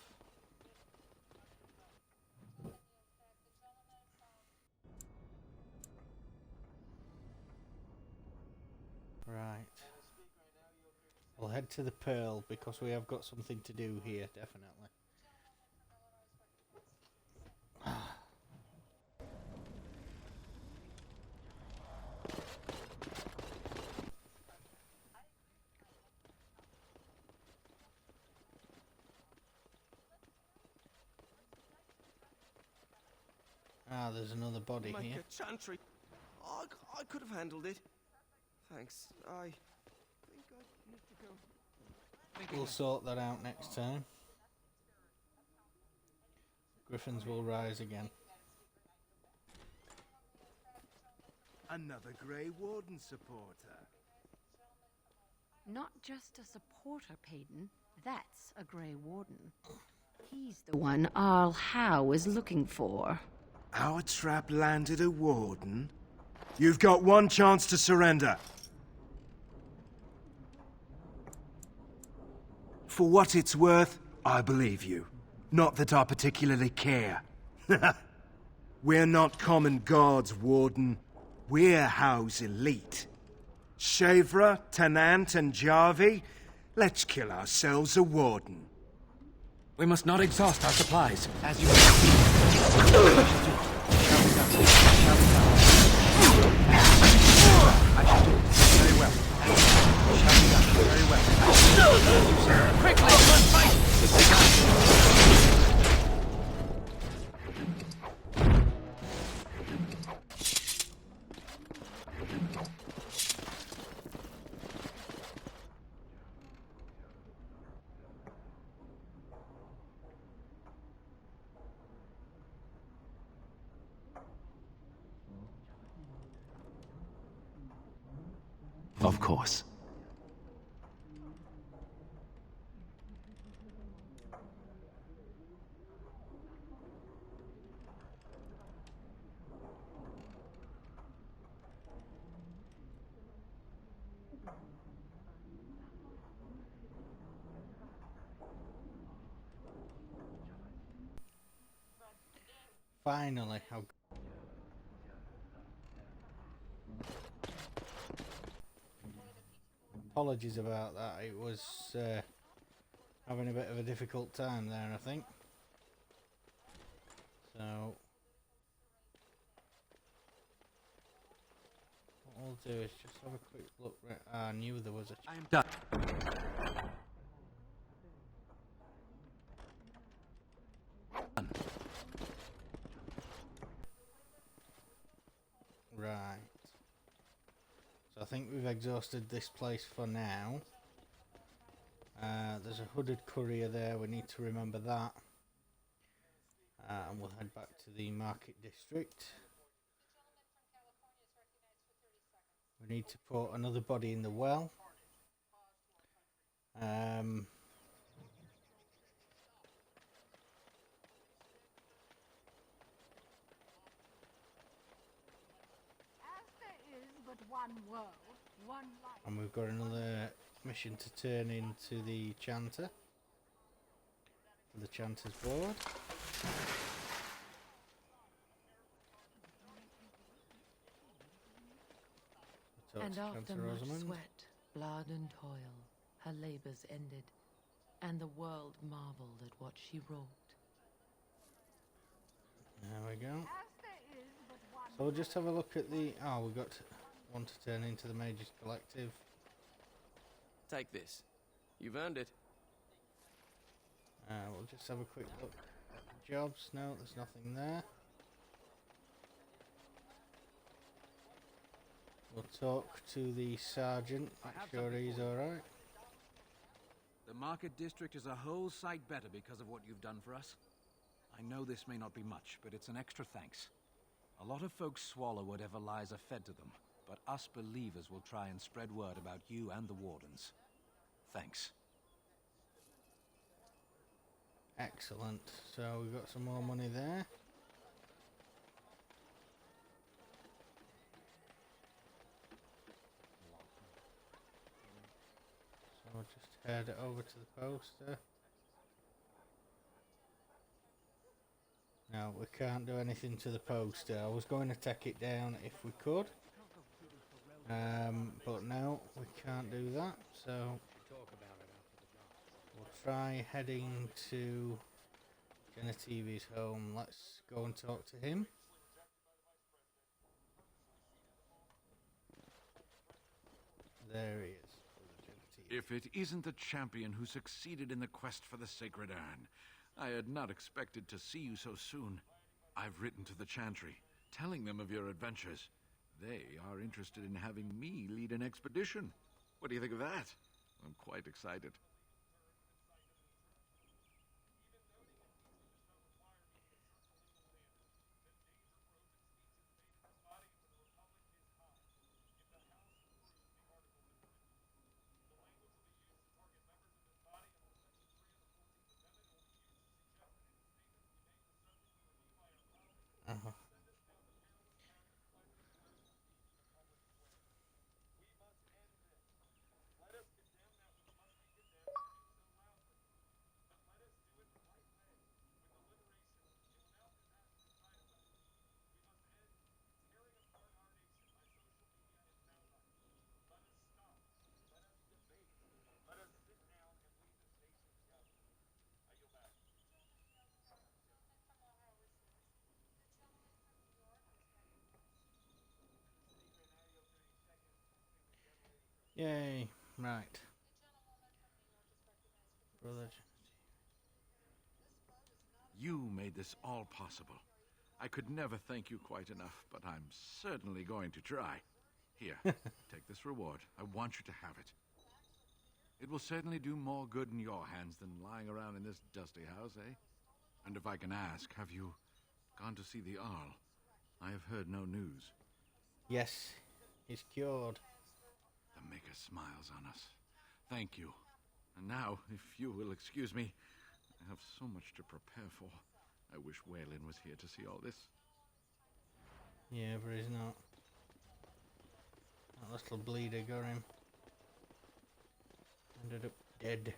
Right. We'll head to the Pearl because we have got something to do here, definitely. Ah, there's another body Make here. a chantry. I could have handled it. Thanks. I think I need to go. We'll sort that out next time. Griffins will rise again. Another Grey Warden supporter. Not just a supporter, Peyton. That's a Grey Warden. He's the one Arl Howe is looking for. Our trap landed a Warden? You've got one chance to surrender. For what it's worth, I believe you. Not that I particularly care. We're not common guards, Warden. We're Howe's elite. Shavra, Tennant, and Jarvie, let's kill ourselves a Warden. We must not exhaust our supplies. As you Very well. Shall be done. Very well. Quickly, let's fight! It's begun. Of course. Finally, apologies about that. It was having a bit of a difficult time there, I think. So what we'll do is just have a quick look. I knew there was a. I'm done. Right. So I think we've exhausted this place for now. There's a hooded courier there, we need to remember that. And we'll head back to the market district. We need to put another body in the well. And we've got another mission to turn into the chanter. For the chanter's board. And after much sweat, blood and toil, her labors ended, and the world marveled at what she wrought. There we go. So we'll just have a look at the... Oh, we've got one to turn into the Mages Collective. Take this. You've earned it. We'll just have a quick look at the jobs. No, there's nothing there. We'll talk to the sergeant, make sure he's alright. The market district is a whole sight better because of what you've done for us. I know this may not be much, but it's an extra thanks. A lot of folks swallow whatever lies are fed to them, but us believers will try and spread word about you and the wardens. Thanks. Excellent. So we've got some more money there. So we'll just head over to the poster. No, we can't do anything to the poster. I was going to take it down if we could. But no, we can't do that. So we'll try heading to Genetivi's home. Let's go and talk to him. There he is. If it isn't the champion who succeeded in the quest for the Sacred Urn, I had not expected to see you so soon. I've written to the Chantry, telling them of your adventures. They are interested in having me lead an expedition. What do you think of that? I'm quite excited. Yay, right. Brother. You made this all possible. I could never thank you quite enough, but I'm certainly going to try. Here, take this reward. I want you to have it. It will certainly do more good in your hands than lying around in this dusty house, eh? And if I can ask, have you gone to see the Arl? I have heard no news. Yes, he's cured. The Maker smiles on us. Thank you. And now, if you will excuse me, I have so much to prepare for. I wish Waylon was here to see all this. Yeah, but he's not. That little bleeder got him. Ended up dead.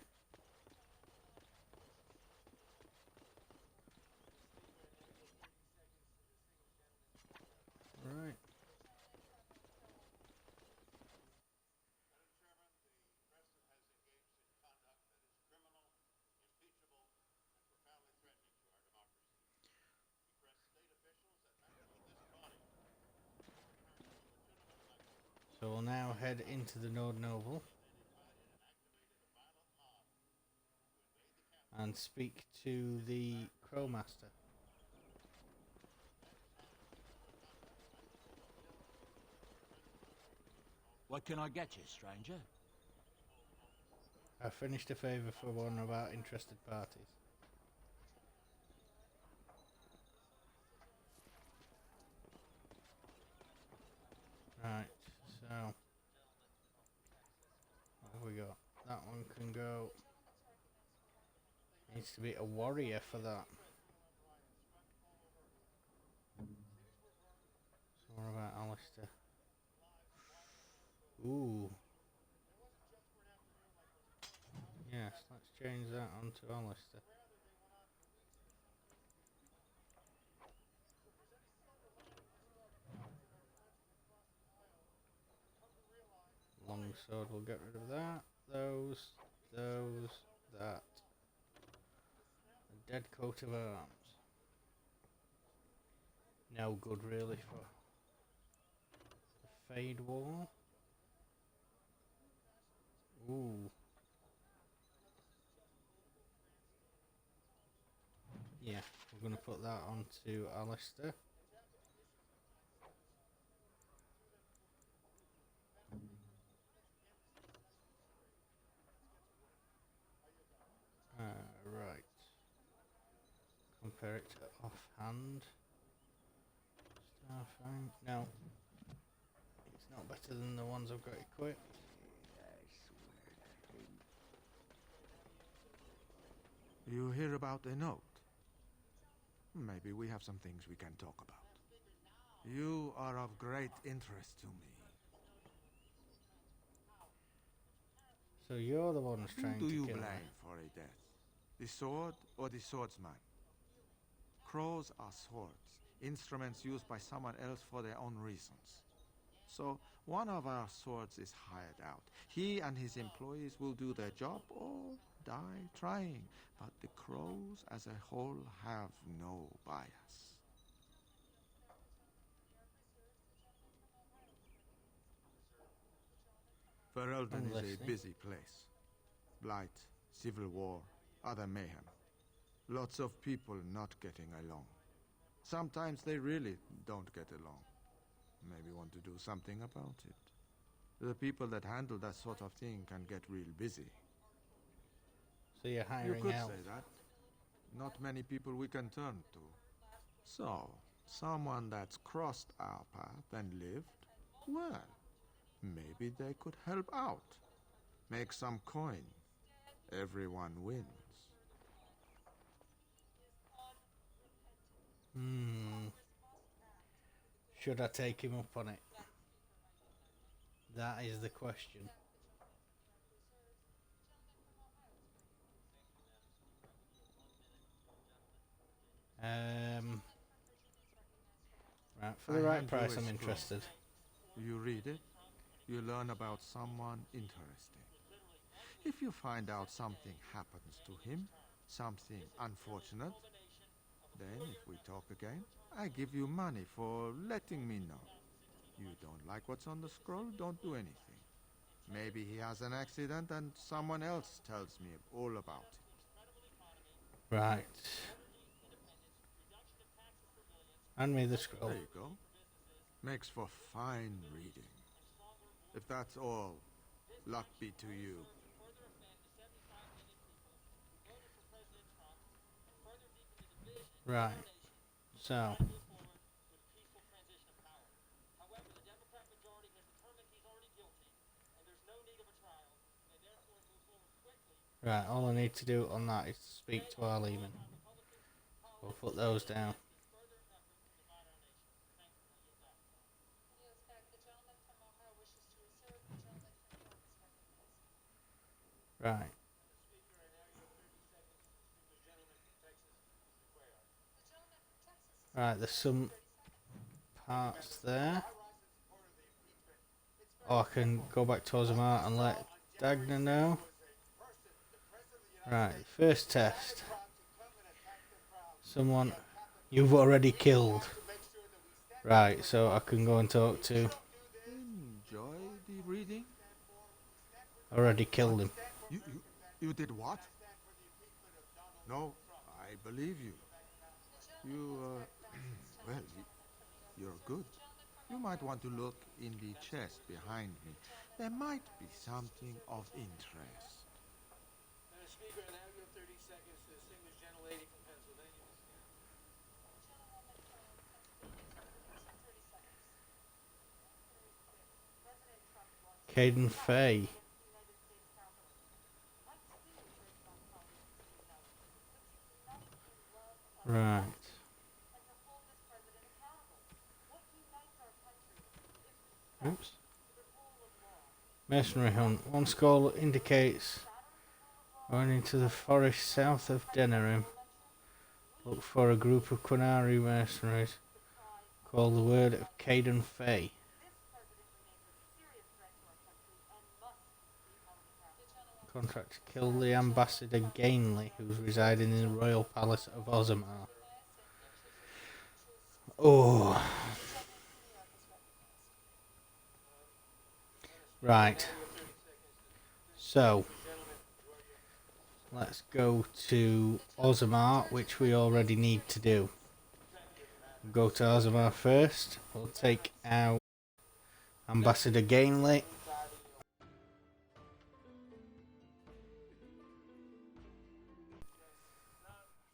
So we'll now head into the Nord Noble and speak to the Crowmaster. What can I get you, stranger? I finished a favour for one of our interested parties. Right, so what have we got? That one can go. Needs to be a warrior for that. So what about Alistair? Ooh. Yes, let's change that onto Alistair. Longsword, we'll get rid of that. Those, that. A dead coat of arms. No good really for the Fade Wall. Ooh. Yeah, we're going to put that onto Alistair. Right. Compare it to offhand. Starfang. No. It's not better than the ones I've got equipped. You hear about a note? Maybe we have some things we can talk about. You are of great interest to me. So you're the ones trying to Who do you kill blame me. for a death? The sword or the swordsman? Crows are swords, instruments used by someone else for their own reasons. So one of our swords is hired out. He and his employees will do their job or die trying. But the crows as a whole have no bias. Ferelden is a busy place. Blight, civil war, other mayhem. Lots of people not getting along. Sometimes they really don't get along. Maybe want to do something about it. The people that handle that sort of thing can get real busy. So you're hiring You could help. say that. Not many people we can turn to. So, someone that's crossed our path and lived, well, maybe they could help out. Make some coin. Everyone wins. Should I take him up on it? That is the question. Right, for the right price I'm interested. You read it, you learn about someone interesting. If you find out something happens to him, something unfortunate, then if we talk again, I give you money for letting me know. You don't like what's on the scroll, don't do anything. Maybe he has an accident and someone else tells me all about it. Right. Hand me the scroll. There you go. Makes for fine reading. If that's all, luck be to you. Right. So. Right, all I need to do on that is speak to our leman. We'll put those down. Right. Right, there's some parts there. Oh, I can go back to Ozamar and let Dagna know. Right, first test. Someone you've already killed. Right, so I can go and talk to. Enjoy reading? Already killed him. You did what? No, I believe you. You, well, you're good. You might want to look in the chest behind me. There might be something of interest. Speaker, I now give 30 seconds to distinguished gentlelady from Pennsylvania. Caden Fay. Right. Oops. Masonry hunt. One skull indicates going into the forest south of Denerim. Look for a group of Quinari mercenaries. Call the word of Caden Fay. Contract to kill the ambassador Gainley, who's residing in the royal palace of Ozamar. Oh. Right. So, let's go to Ozamar, which we already need to do. Go to Ozamar first. We'll take out Ambassador Gainley.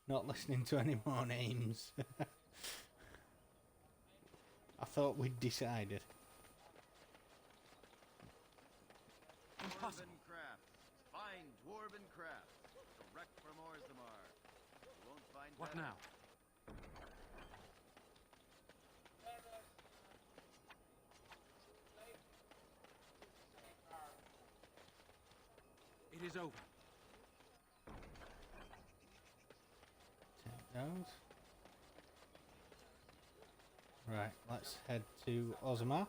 Not listening to any more names. I thought we'd decided. Dwarven craft. Fine dwarven craft. Direct from Orzammar. You won't find What better. now? It is over. Take those. Right, let's head to Ozamar.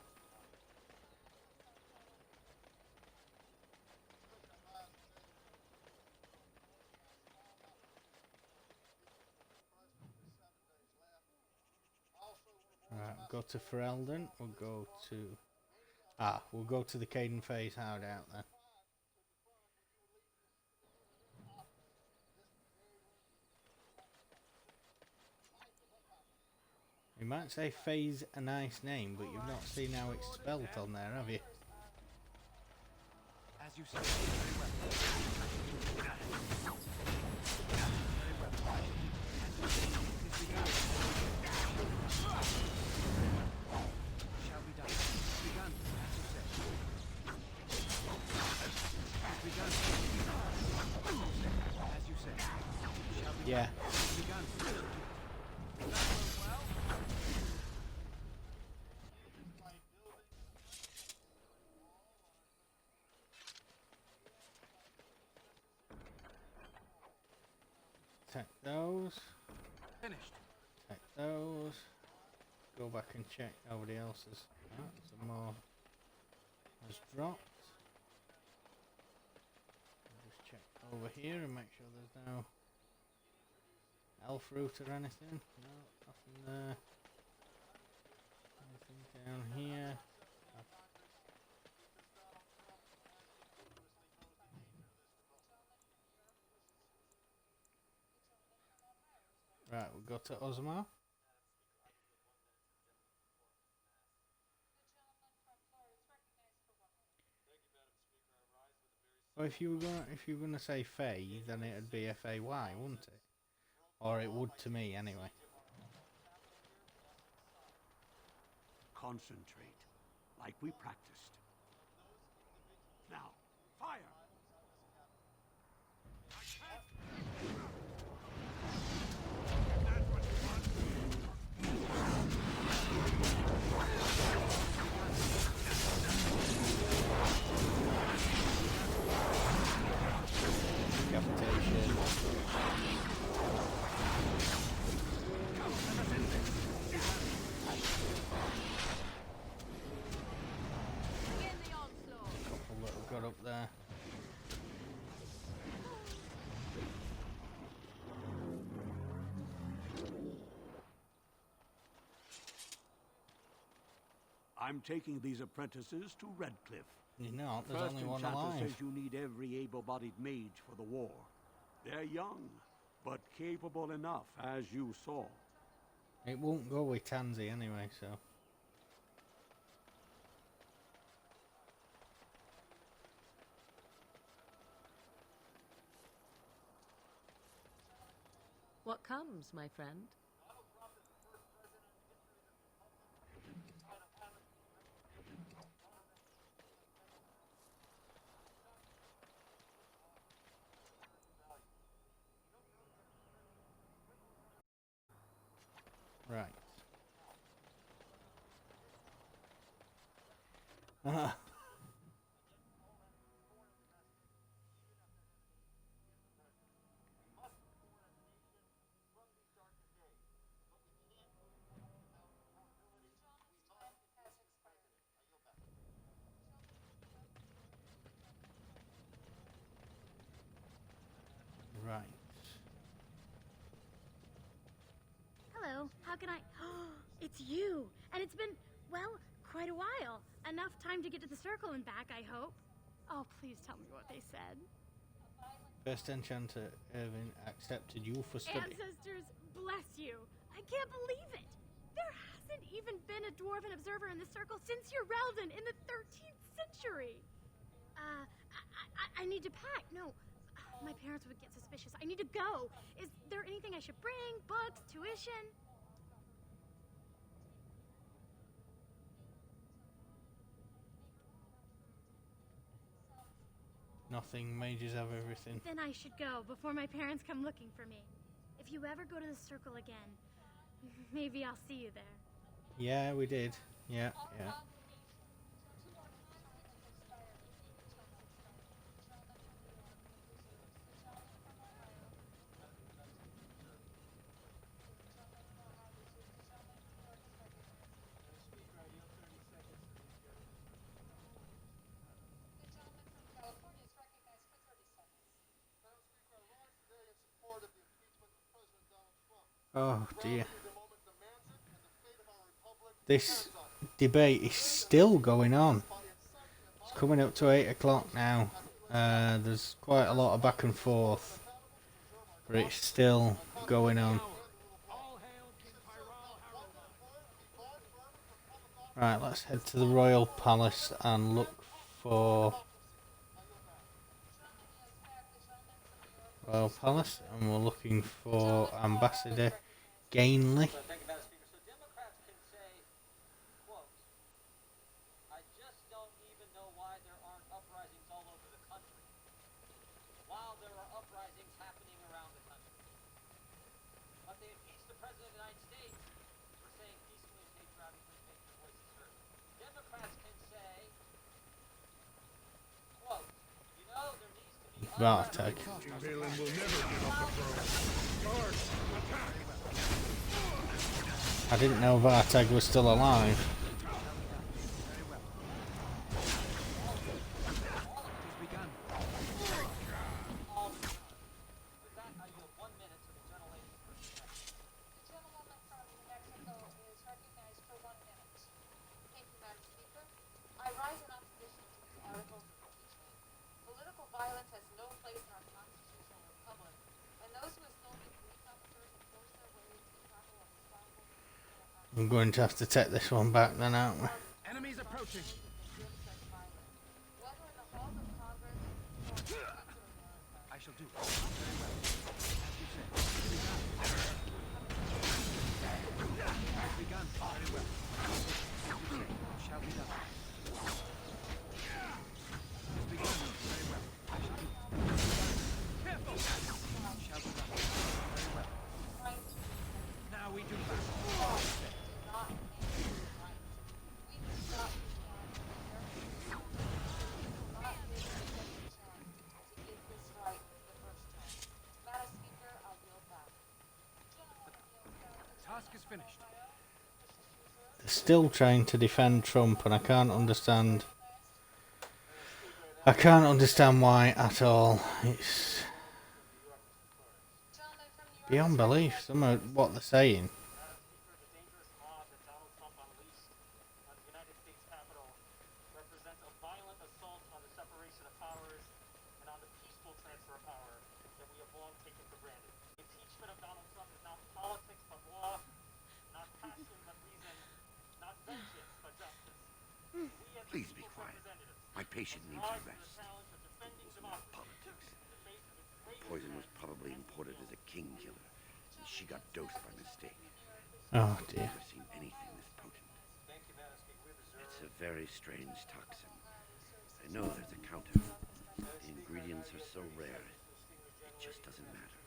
Right, go to Ferelden. We'll go to the Caden Fay's hideout then. You might say Fay's a nice name, but you've not seen how it's spelled on there, have you? As you say, very well. Shall be done. Begun, as you say. Begun. As you say. Shall be Yeah. begun. Take those. Finished. Take those. Go back and check nobody else's. Some more has dropped. I'll just check over here and make sure there's no elf root or anything. No, nothing there. Anything down here. Right, we'll go to Ozamar. Well, if you were gonna say Fay, then it'd be F-A-Y, wouldn't it? Or it would to me, anyway. Concentrate, like we practiced. Now, fire! Decapitation. Couple that we've got up there. I'm taking these apprentices to Redcliffe You're not. There's First only one Enchanter alive. says you need every able-bodied mage for the war. They're young, but capable enough, as you saw. It won't go with Tansy anyway, so. What comes, my friend? Right. Right. Hello, how can I... It's you! And it's been, well, quite a while. Enough time to get to the circle and back, I hope. Oh, please tell me what they said. First Enchanter Irvin accepted you for study. Ancestors, bless you! I can't believe it! There hasn't even been a dwarven observer in the circle since your Relden in the 13th century! I need to pack. No, my parents would get suspicious. I need to go. Is there anything I should bring? Books? Tuition? Nothing. Mages have everything. Then I should go before my parents come looking for me. If you ever go to the circle again, maybe I'll see you there. Yeah, we did. Yeah, yeah. Oh dear. This debate is still going on. It's coming up to 8 o'clock now. There's quite a lot of back and forth, but it's still going on. Right, let's head to the Royal Palace and look for Royal Palace, and we're looking for Ambassador Gainley. Vartag. I didn't know Vartag was still alive. I'm going to have to take this one back then, aren't we? Enemies approaching. I shall do it. Very well. As you said. Has begun. Very well. As you say, shall be done. Has begun. Very well. I shall do it. Careful! Shall be done. Very well. Now we do battle. Finished. They're still trying to defend Trump, and I can't understand why at all. It's beyond belief, some of what they're saying. for power that we have long taken for granted. The impeachment of Donald Trump is not politics but law, not passion but reason, not vengeance but justice. Please be quiet. My patient needs a rest. Politics. The poison was probably imported as a king killer, and she got dosed by mistake. Oh dear. I've never seen anything this potent. It's a very strange toxin. I know there's a counter. The ingredients are so rare, it just doesn't matter.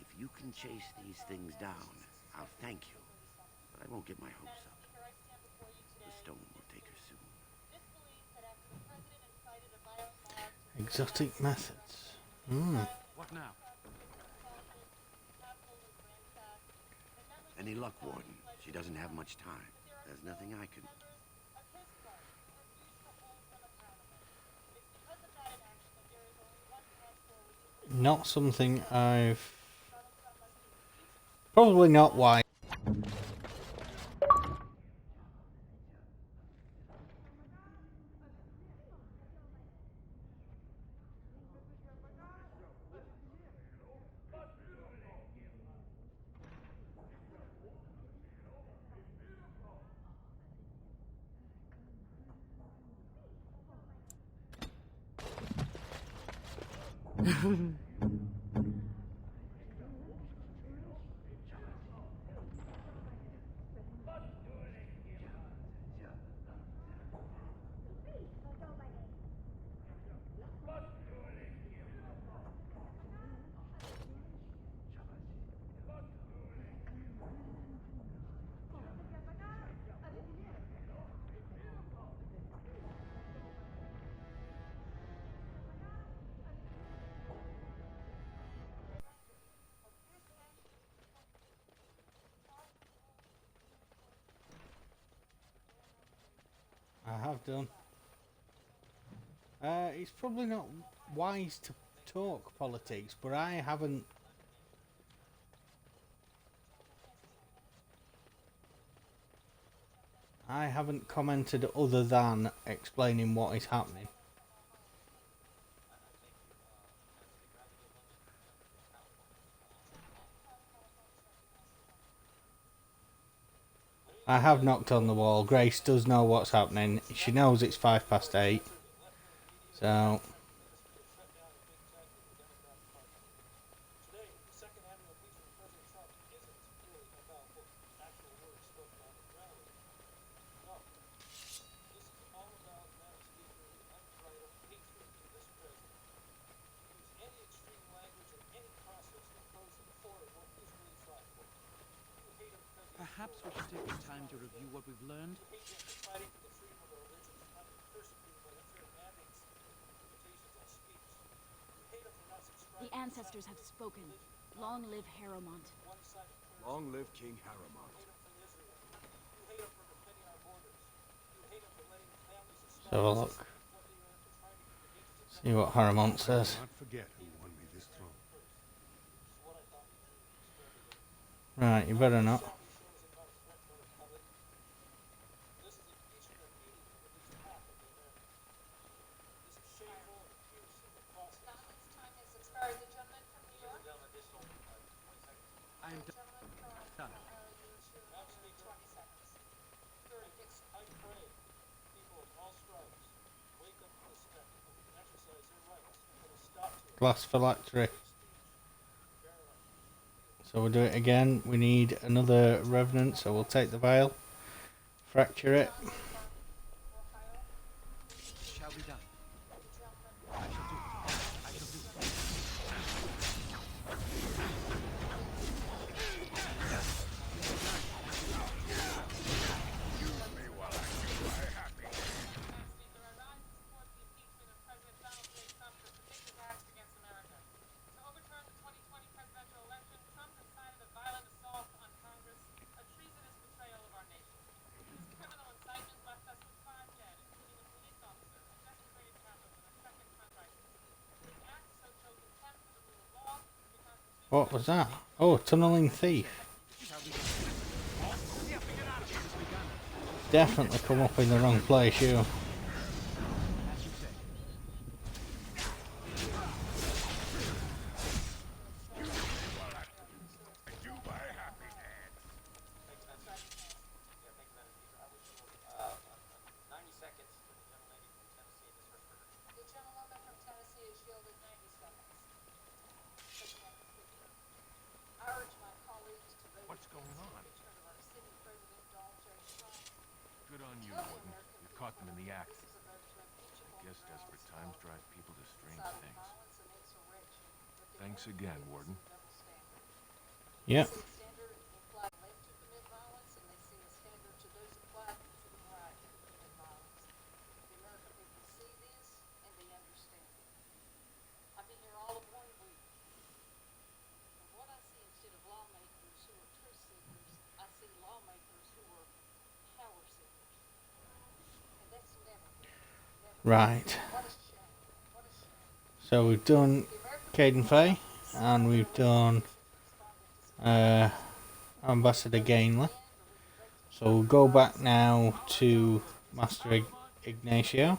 If you can chase these things down, I'll thank you. But I won't get my hopes up. The stone will take her soon. Exotic methods. Hmm. What now? Any luck, Warden? She doesn't have much time. There's nothing I can... Not something I've... Probably not why. I have done. It's probably not wise to talk politics, but I haven't... commented other than explaining what is happening. I have knocked on the wall. Grace does know what's happening. She knows it's 8:05. So... Perhaps we should take the time to review what we've learned. The ancestors have spoken. Long live Harrowmont. Long live King Harrowmont. Let's have a look. See what Harrowmont says. Not forget who won me this throne. Right, you better not. Glass phylactery. So we'll do it again. We need another revenant, so we'll take the vial, fracture it. Shall be done. I shall do it. I shall do it. Use me while I do my happy. What was that? Oh, tunneling thief. Definitely come up in the wrong place, you. going on? Good on you, Warden. You caught them in the act. I guess desperate times drive people to strange things. Thanks again, Warden. Yep. Right. So we've done Caden Faye, and we've done Ambassador Gainley. So we'll go back now to Master Ignacio.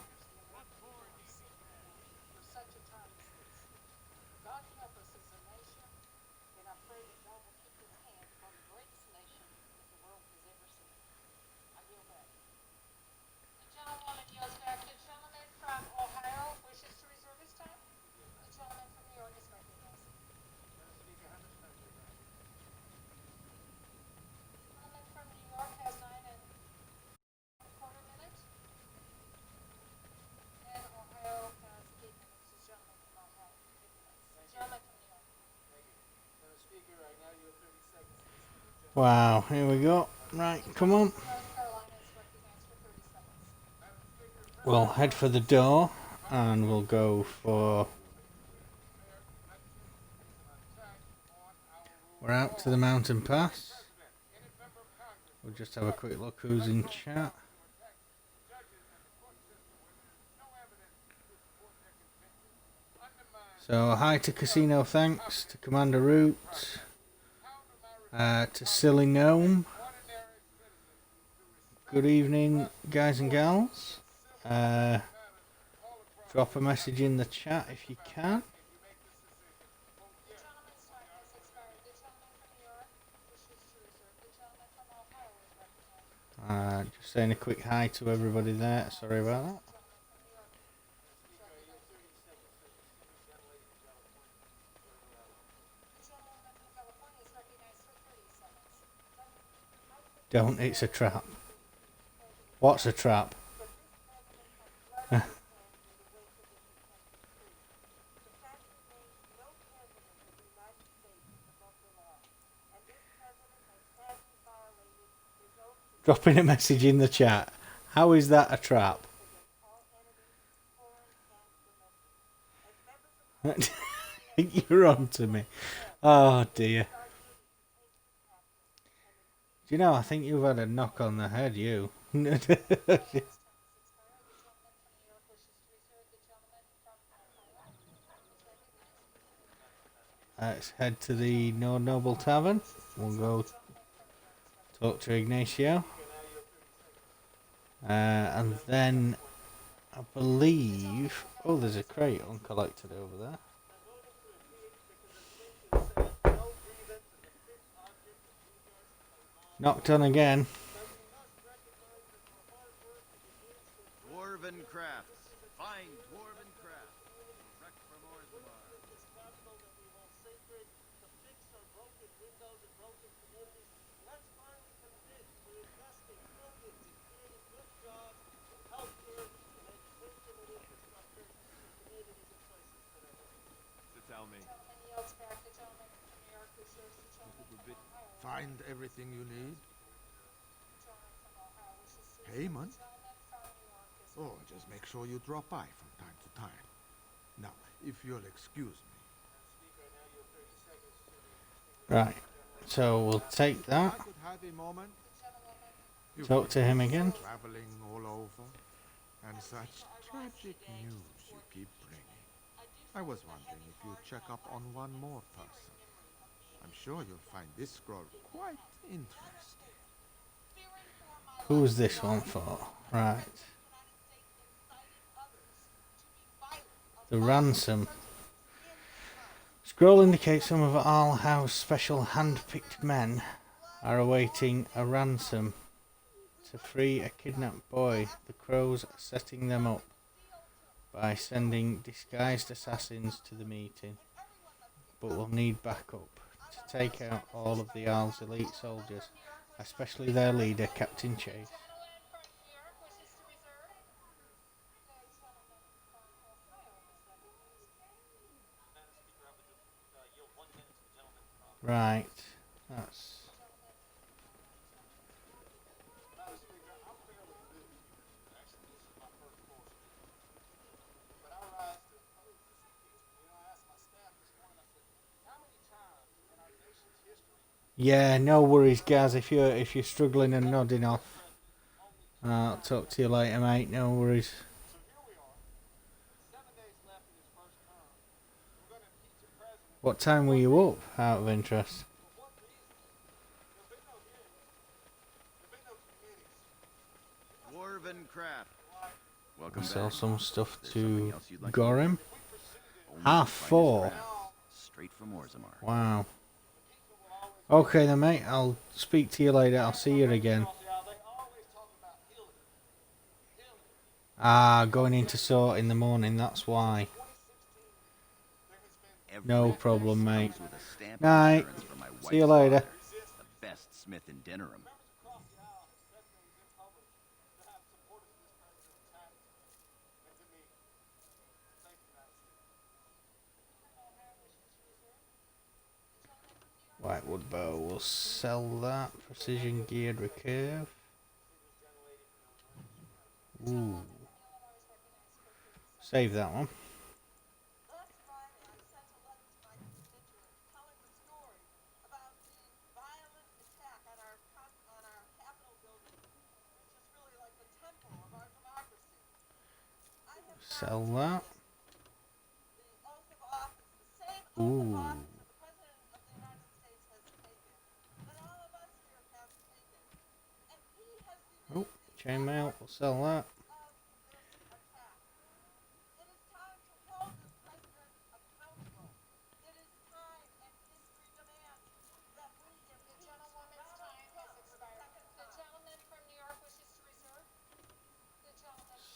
Wow, here we go. Right, come on. We'll head for the door and we'll go for... We're out to the mountain pass. We'll just have a quick look who's in chat. So hi to Casino, thanks. To Commander Root. To Silly Gnome. Good evening, guys and gals. Drop a message in the chat if you can. Just saying a quick hi to everybody there. Sorry about that. Don't, it's a trap. What's a trap? Dropping a message in the chat. How is that a trap? You're on to me. Oh dear. Do you know, I think you've had a knock on the head, you. Let's head to the Noble Tavern. We'll go talk to Ignacio. And then I believe... Oh, there's a crate uncollected over there. Knocked on again. Dwarven crafts. Fine dwarven crafts. Direct from Orzammar. To tell me. Find everything you need? Payment? Oh, just make sure you drop by from time to time. Now, if you'll excuse me. Right, so we'll take that. I could have a moment. Talk to him again. Traveling all over, and such tragic news you keep bringing. I was wondering if you'd check up on one more person. I'm sure you'll find this scroll quite interesting. Who's this one for? Right. The ransom. Scroll indicates some of Owl Howe's special hand-picked men are awaiting a ransom to free a kidnapped boy. The Crows are setting them up by sending disguised assassins to the meeting, but will need backup to take out all of the Isle's elite soldiers, especially their leader, Captain Chase. Right, that's... Yeah, no worries, Gaz. If you're struggling and nodding off, I'll talk to you later, mate. No worries. What time were you up, out of interest? Dwarven craft. I sell some stuff to Gorim. 4:30. Straight from Orzammar. Wow. Okay then, mate. I'll speak to you later. I'll see you again. Ah, going into sort in the morning. That's why. No problem, mate. Night. See you later. The best smith in Denneram. Whitewood bow. We'll sell that. Precision geared recurve. Ooh. Save that one. Sell that. Ooh. Oh, chainmail. We'll sell that.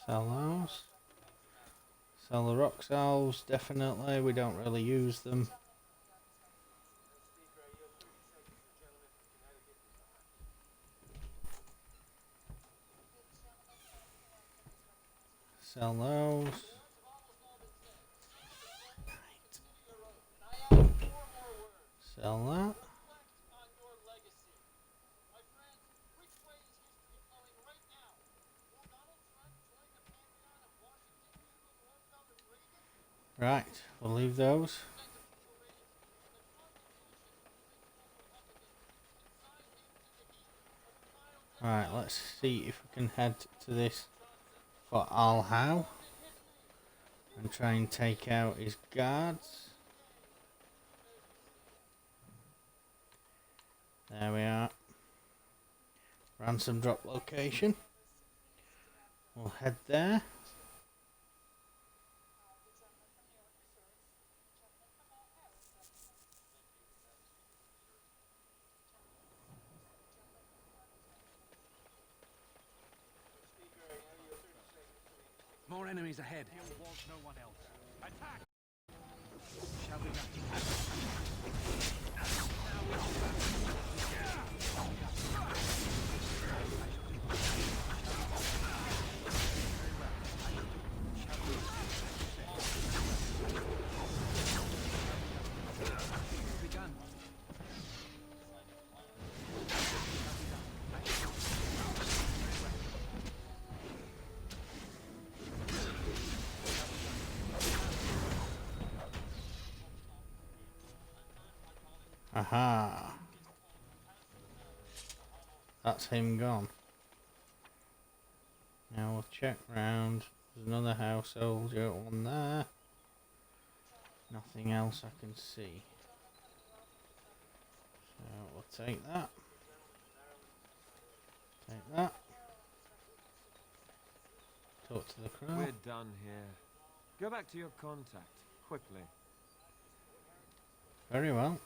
Sell those. Sell the rock salves, definitely. We don't really use them. Sell those. Sell that. Right, we'll leave those. Right, let's see if we can head to this for Al Howe and try and take out his guards. There we are. Ransom drop location. We'll head there. More enemies ahead. There was no one else. Attack! Shall we Aha. That's him gone. Now we'll check round. There's another house soldier, one there. Nothing else I can see. So we'll take that. Take that. Talk to the crowd. We're done here. Go back to your contact, quickly. Very well.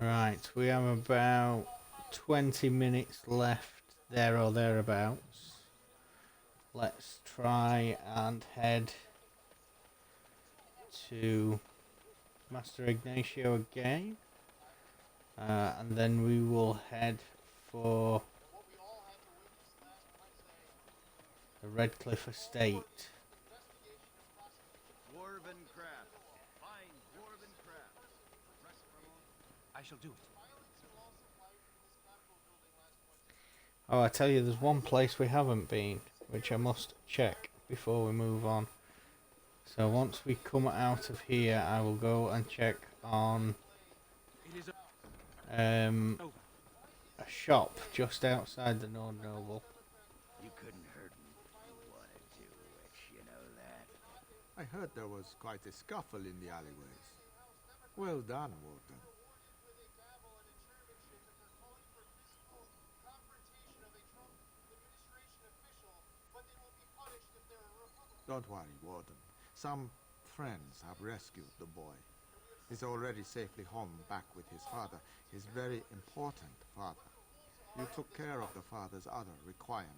Right, we have about 20 minutes left there or thereabouts. Let's try and head to Master Ignacio again. And then we will head for the Redcliffe Estate. Dwarven craft. Find dwarven craft. I shall do it. Oh, I tell you, there's one place we haven't been, which I must check before we move on. So once we come out of here, I will go and check on a shop just outside the Nord Noble. You couldn't hurt me if you wanted to, Witch, you know that. I heard there was quite a scuffle in the alleyways. Well done, Warden. Don't worry, Warden. Some friends have rescued the boy. He's already safely home back with his father, his very important father. You took care of the father's other requirement.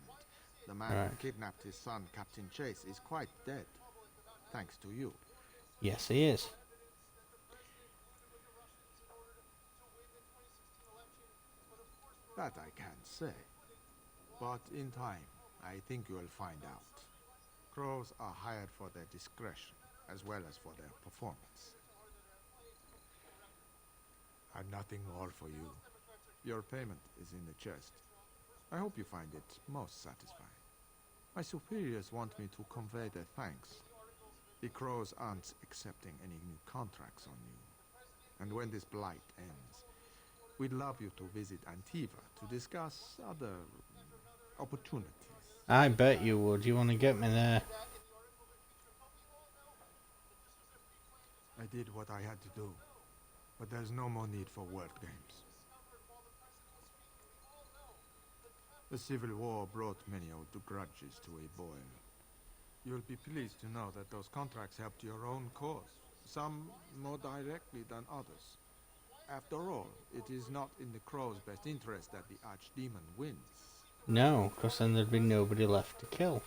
The man who kidnapped his son, Captain Chase, is quite dead. Thanks to you. Yes, he is. That I can't say. But in time, I think you'll find out. Crows are hired for their discretion, as well as for their performance. I've nothing more for you. Your payment is in the chest. I hope you find it most satisfying. My superiors want me to convey their thanks. The Crows aren't accepting any new contracts on you. And when this blight ends, we'd love you to visit Antiva to discuss other opportunities. I bet you would. You want to get me there? I did what I had to do, but there's no more need for word games. The Civil War brought many old grudges to a boil. You'll be pleased to know that those contracts helped your own cause, some more directly than others. After all, it is not in the Crow's best interest that the Archdemon wins. No, because then there'd be nobody left to kill.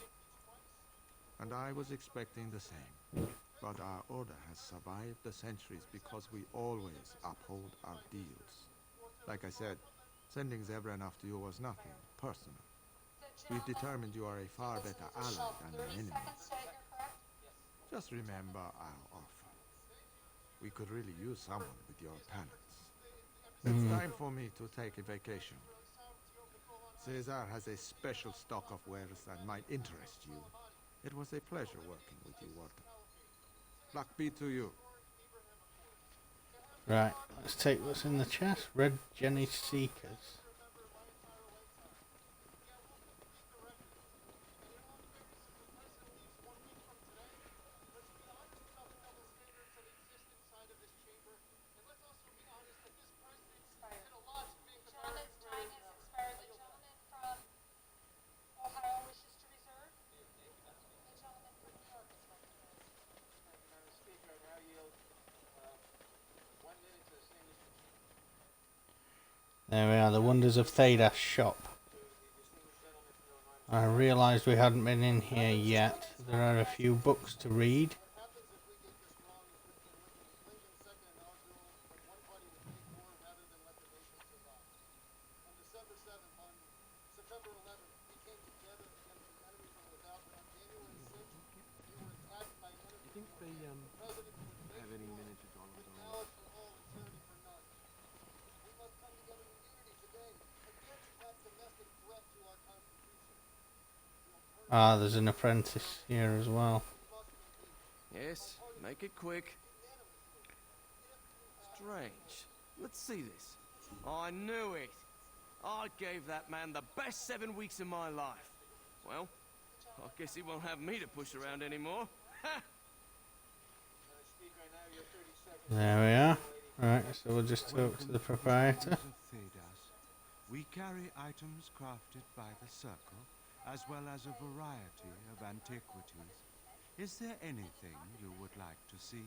And I was expecting the same. But our order has survived the centuries because we always uphold our deals. Like I said, sending Zebran after you was nothing personal. We've determined you are a far better ally than an enemy. Just remember our offer. We could really use someone with your talents. It's time for me to take a vacation. Caesar has a special stock of wares that might interest you. It was a pleasure working with you, Warden. Luck be to you. Right, let's take what's in the chest. Red Jenny Seekers. There we are, the Wonders of Thedas shop. I realised we hadn't been in here yet. There are a few books to read. You think they have any miniature dollars? Ah, there's an apprentice here as well. Yes, make it quick. Strange. Let's see this. I knew it. I gave that man the best 7 weeks of my life. Well, I guess he won't have me to push around anymore. Ha! There we are. Right, so we'll just talk to the proprietor. We carry items crafted by the Circle, as well as a variety of antiquities. Is there anything you would like to see?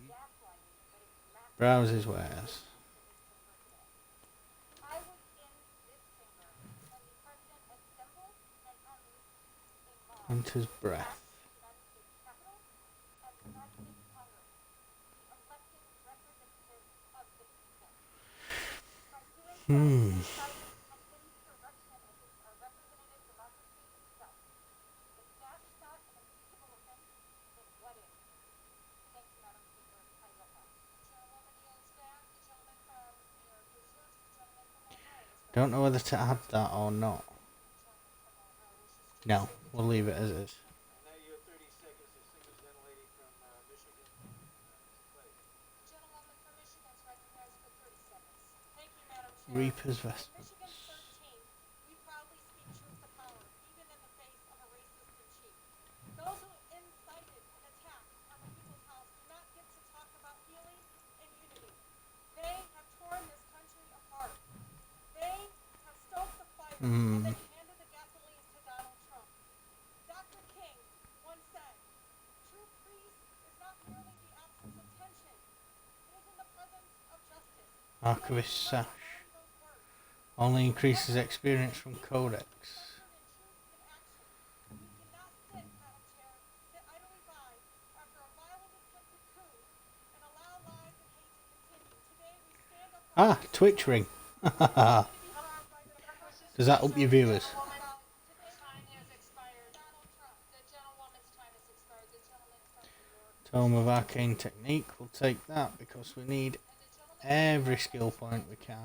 Browse his wares. Hunter's breath. Don't know whether to add that or not. No, we'll leave it as is. Reaper's vestments. Those who incited an attack on the people's house do not get to talk about healing and unity. They have torn this country apart. They have stoked the fire and then handed the gasoline to Donald Trump. Dr. King once said, true peace is not merely the absence of tension. It is in the presence of justice. Archivist Sash. Only increases experience from Codex. Ah, Twitch ring. Does that up your viewers? Tome of Arcane Technique. We'll take that because we need every skill point we can.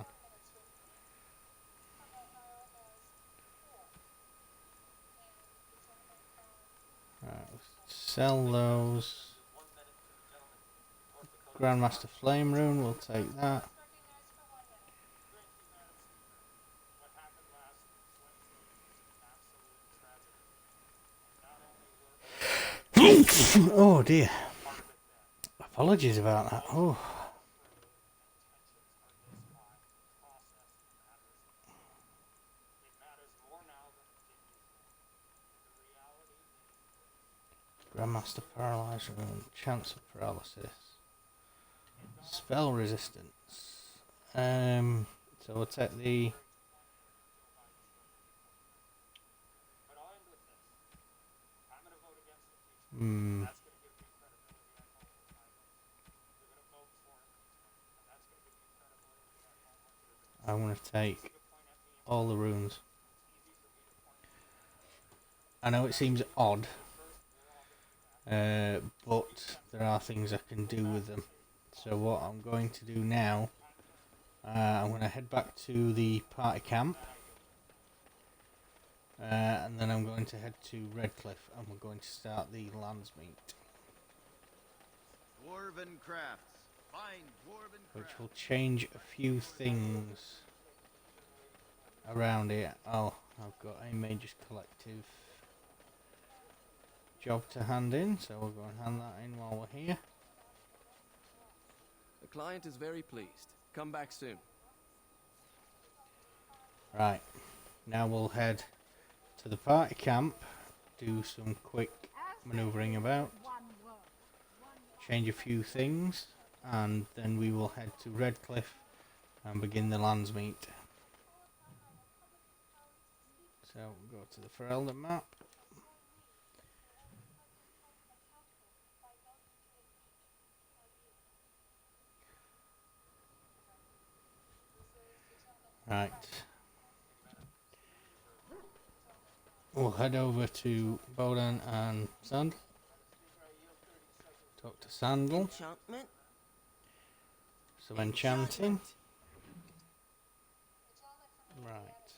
Right, sell those. Grandmaster Flame Rune, we'll take that. Oh dear. Apologies about that. Oh. Grandmaster Paralyze Rune, Chance of Paralysis. Spell Resistance. So we'll take the... I'm going to take all the runes. I know it seems odd, but there are things I can do with them. So what I'm going to do now, I'm going to head back to the party camp, and then I'm going to head to Redcliffe, and we're going to start the lands meet. Dwarven crafts. Fine dwarven Which will change a few things around here. Oh, I've got a Mages Collective job to hand in, so we'll go and hand that in while we're here. The client is very pleased. Come back soon. Right, now we'll head to the party camp, do some quick manoeuvring about, change a few things, and then we will head to Redcliffe and begin the lands meet. So we'll go to the Ferelden map. Right. We'll head over to Bodan and Sandal. Talk to Sandal. Enchantment? Some enchanting. Right.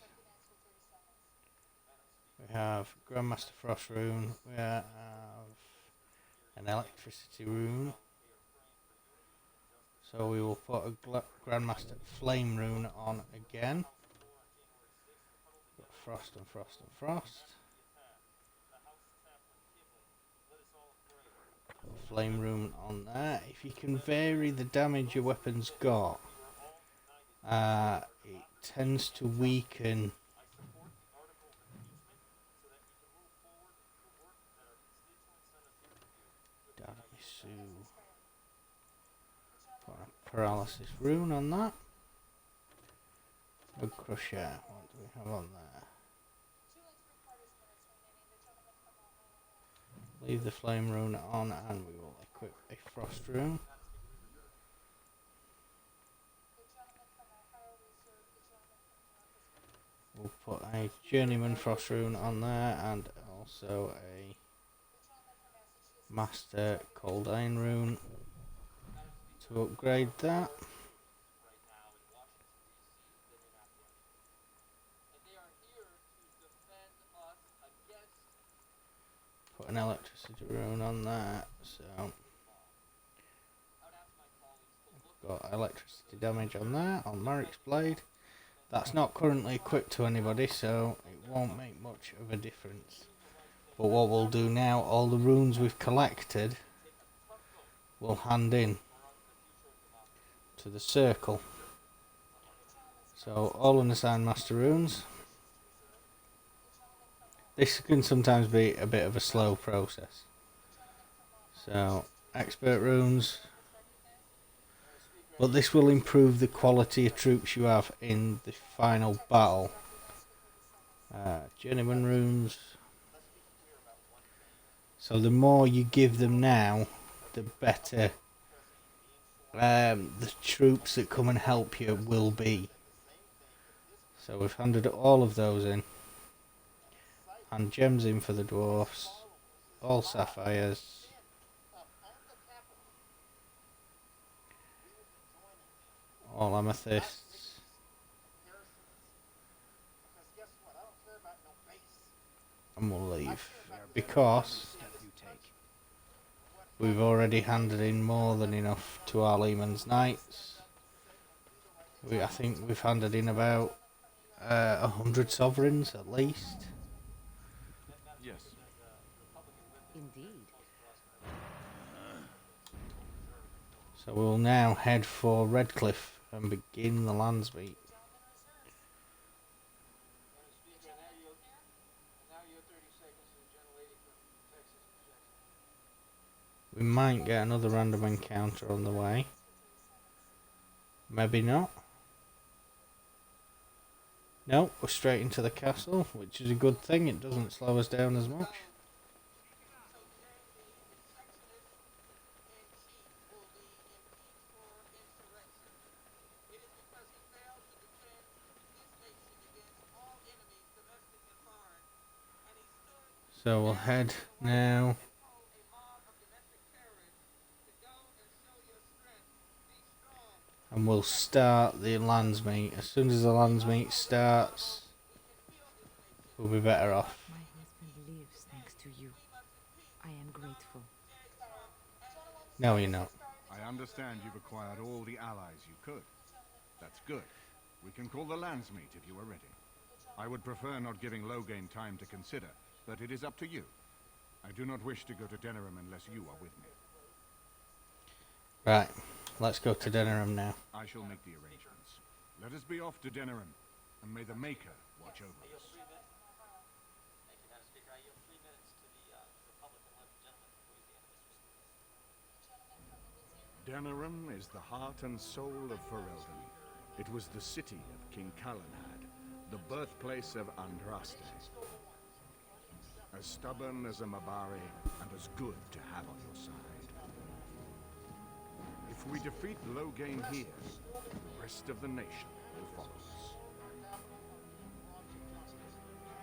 We have Grandmaster Frost Rune. We have an Electricity Rune. So we will put a Grandmaster Flame Rune on again. Got Frost and Frost and Frost. Flame Rune on there. If you can vary the damage your weapon's got, it tends to weaken. Put a Paralysis Rune on that. Bug Crusher, what do we have on there? Leave the flame rune on and we will equip a frost rune. We'll put a journeyman frost rune on there and also a master cold iron rune to upgrade that. Put an electricity rune on there, so got electricity damage on there, on Merrick's blade. That's not currently equipped to anybody, so it won't make much of a difference. But what we'll do now, all the runes we've collected, we'll hand in to the circle. So all unassigned master runes. This can sometimes be a bit of a slow process. So, expert runes. But this will improve the quality of troops you have in the final battle. Journeyman runes. So the more you give them now, the better the troops that come and help you will be. So we've handed all of those in. And gems in for the dwarfs, all sapphires, all amethysts, and we'll leave because we've already handed in more than enough to our Lehman's Knights. I think we've handed in about 100 sovereigns at least. Yes. Indeed. So we'll now head for Redcliffe and begin the lands meet. We might get another random encounter on the way. Maybe not. No, we're straight into the castle, which is a good thing. It doesn't slow us down as much. So we'll head now. And we'll start the lands meet. As soon as the lands meet starts, we'll be better off. My husband lives thanks to you. I am grateful. No, you're not. I understand you've acquired all the allies you could. That's good. We can call the lands meet if you are ready. I would prefer not giving Loghain time to consider, but it is up to you. I do not wish to go to Denerim unless you are with me. Right, let's go to Denerim now. I shall make the arrangements. Let us be off to Denerim, and may the Maker watch over us. Denerim is the heart and soul of Ferelden. It was the city of King Calenhad, the birthplace of Andraste. As stubborn as a Mabari, and as good to have on your side. If we defeat Loghain here, the rest of the nation will follow us.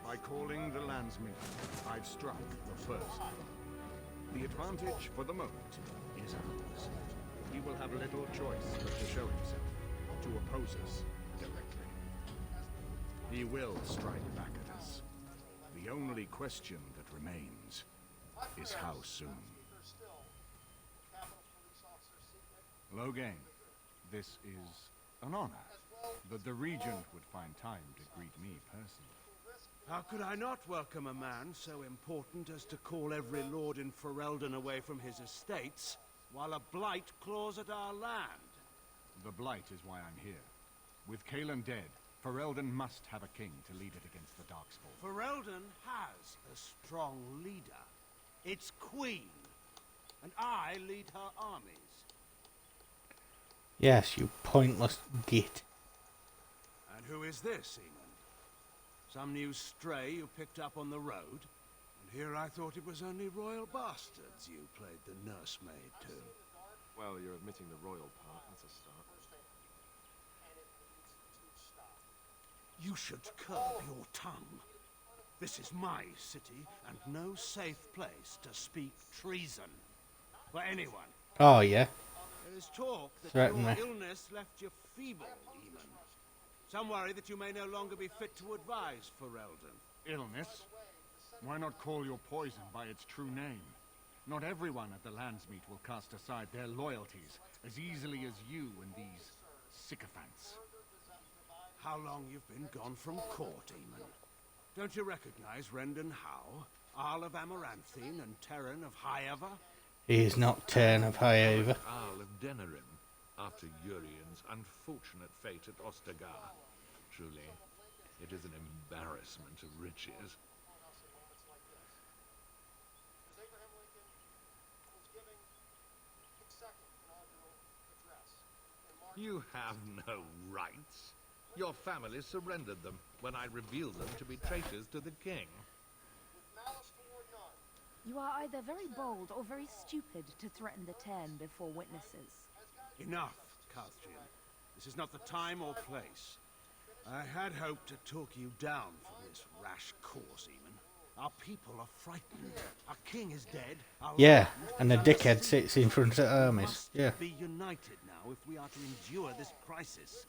By calling the lands meet, I've struck the first blow. The advantage for the moment is ours. He will have little choice but to show himself, to oppose us directly. He will strike back at us. The only question that remains is how soon. Loghain, this is an honor that the Regent would find time to greet me personally. How could I not welcome a man so important as to call every lord in Ferelden away from his estates, while a blight claws at our land? The blight is why I'm here. With Cailan dead, Ferelden must have a king to lead it against the Darkspawn. Ferelden has a strong leader. Its queen. And I lead her armies. Yes, you pointless git. And who is this, Eamon? Some new stray you picked up on the road? And Here I thought it was only royal bastards you played the nursemaid to. Well, you're admitting the royal part. That's a start. You should curb your tongue. This is my city, and no safe place to speak treason for anyone. Oh, yeah. There is talk that Threaten your me. illness left you feeble, even. Some worry that you may no longer be fit to advise Ferelden. Illness? Why not call your poison by its true name? Not everyone at the Landsmeet will cast aside their loyalties as easily as you and these sycophants. How long you've been gone from court, Eamon? Don't you recognize Rendon Howe, Arl of Amaranthine, and Terran of Highever? He is not Tern of Highever. Arl of Denerim, after Urien's unfortunate fate at Ostagar. Truly, it is an embarrassment of riches. You have no rights. Your family surrendered them when I revealed them to be traitors to the king. You are either very bold or very stupid to threaten the Ten before witnesses. Enough, Calthrian. This is not the time or place. I had hoped to talk you down from this rash course, Eamon. Our people are frightened. Our king is dead. Our Yeah, land and the is dickhead lost. sits in front of armies. Must Yeah. be united now if we are to endure this crisis.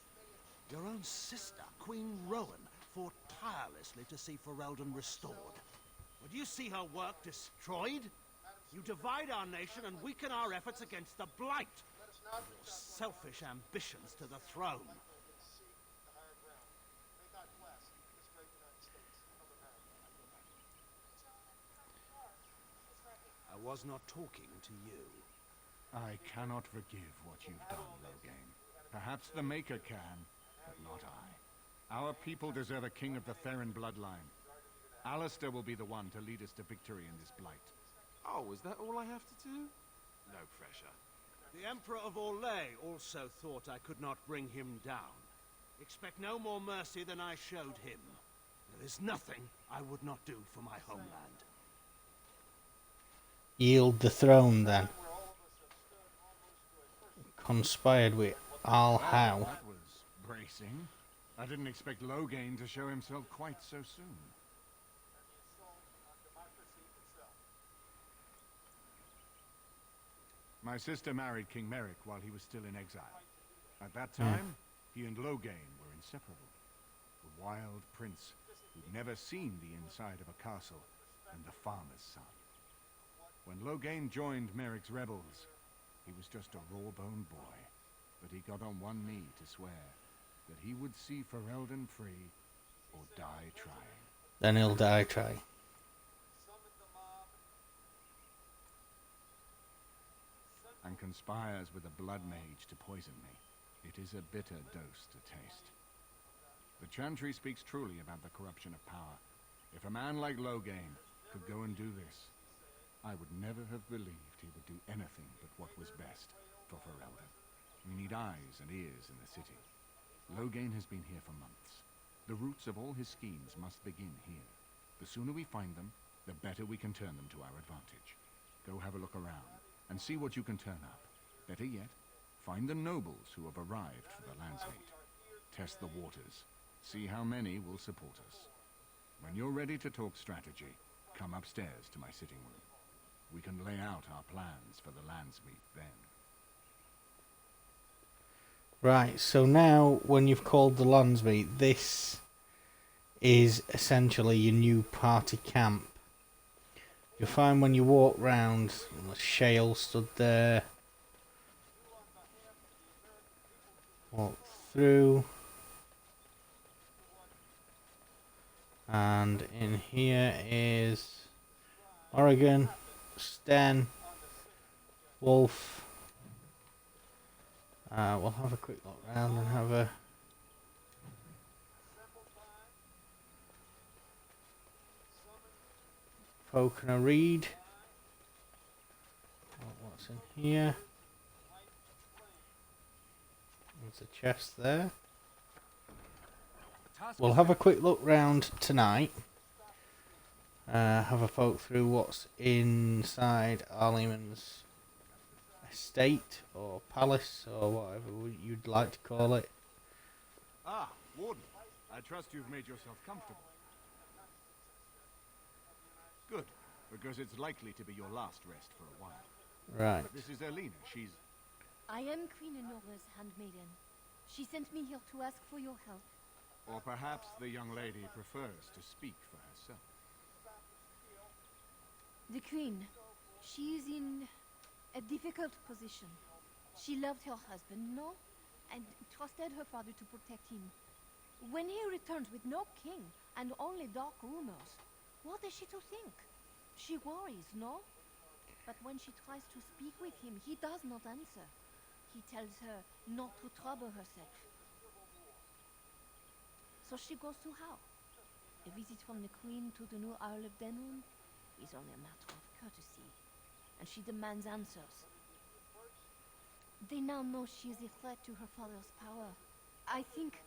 Your own sister, Queen Rowan, fought tirelessly to see Ferelden restored. Would you see her work destroyed? You divide our nation and weaken our efforts against the Blight. Your selfish ambitions to the throne. I was not talking to you. I cannot forgive what you've done, Logain. Perhaps the Maker can, but not I. Our people deserve a king of the Theron bloodline. Alistair will be the one to lead us to victory in this blight. Oh, is that all I have to do? No pressure. The Emperor of Orlais also thought I could not bring him down. Expect no more mercy than I showed him. There is nothing I would not do for my homeland. Yield the throne, then. Conspired with Arl Howe. That was bracing. I didn't expect Logain to show himself quite so soon. My sister married King Merrick while he was still in exile. At that time, he and Logain were inseparable. The wild prince who'd never seen the inside of a castle and the farmer's son. When Logain joined Merrick's rebels, he was just a raw-boned boy, but he got on one knee to swear that he would see Ferelden free or die trying. Then he'll die trying. And conspires with a blood mage to poison me. It is a bitter dose to taste. The Chantry speaks truly about the corruption of power. If a man like Logain could go and do this, I would never have believed he would do anything but what was best for Ferelden. We need eyes and ears in the city. Logain has been here for months. The roots of all his schemes must begin here. The sooner we find them, the better we can turn them to our advantage. Go have a look around and see what you can turn up. Better yet, find the nobles who have arrived for the Landsmeet. Test the waters. See how many will support us. When you're ready to talk strategy, come upstairs to my sitting room. We can lay out our plans for the Landsmeet then. Right, so now when you've called the Landsmeet, this is essentially your new party camp. You'll find when you walk round, Shale stood there. Walk through. And in here is Oregon, Sten, Wolf. We'll have a quick look round and have a poke and a read. What's in here? There's a chest there. We'll have a quick look round tonight. have a poke through what's inside Arleman's estate or palace or whatever you'd like to call it. Ah, Warden. I trust you've made yourself comfortable. Good, because it's likely to be your last rest for a while. Right. This is Elena. She's... I am Queen Enora's handmaiden. She sent me here to ask for your help. Or perhaps the young lady prefers to speak for herself. The Queen, she is in a difficult position. She loved her husband, no? And trusted her father to protect him. When he returns with no king and only dark rumors, what is she to think? She worries, no? But when she tries to speak with him, he does not answer. He tells her not to trouble herself. So she goes to how? A visit from the Queen to the new Isle of Denun is only a matter of courtesy, and she demands answers. They now know she is a threat to her father's power. I think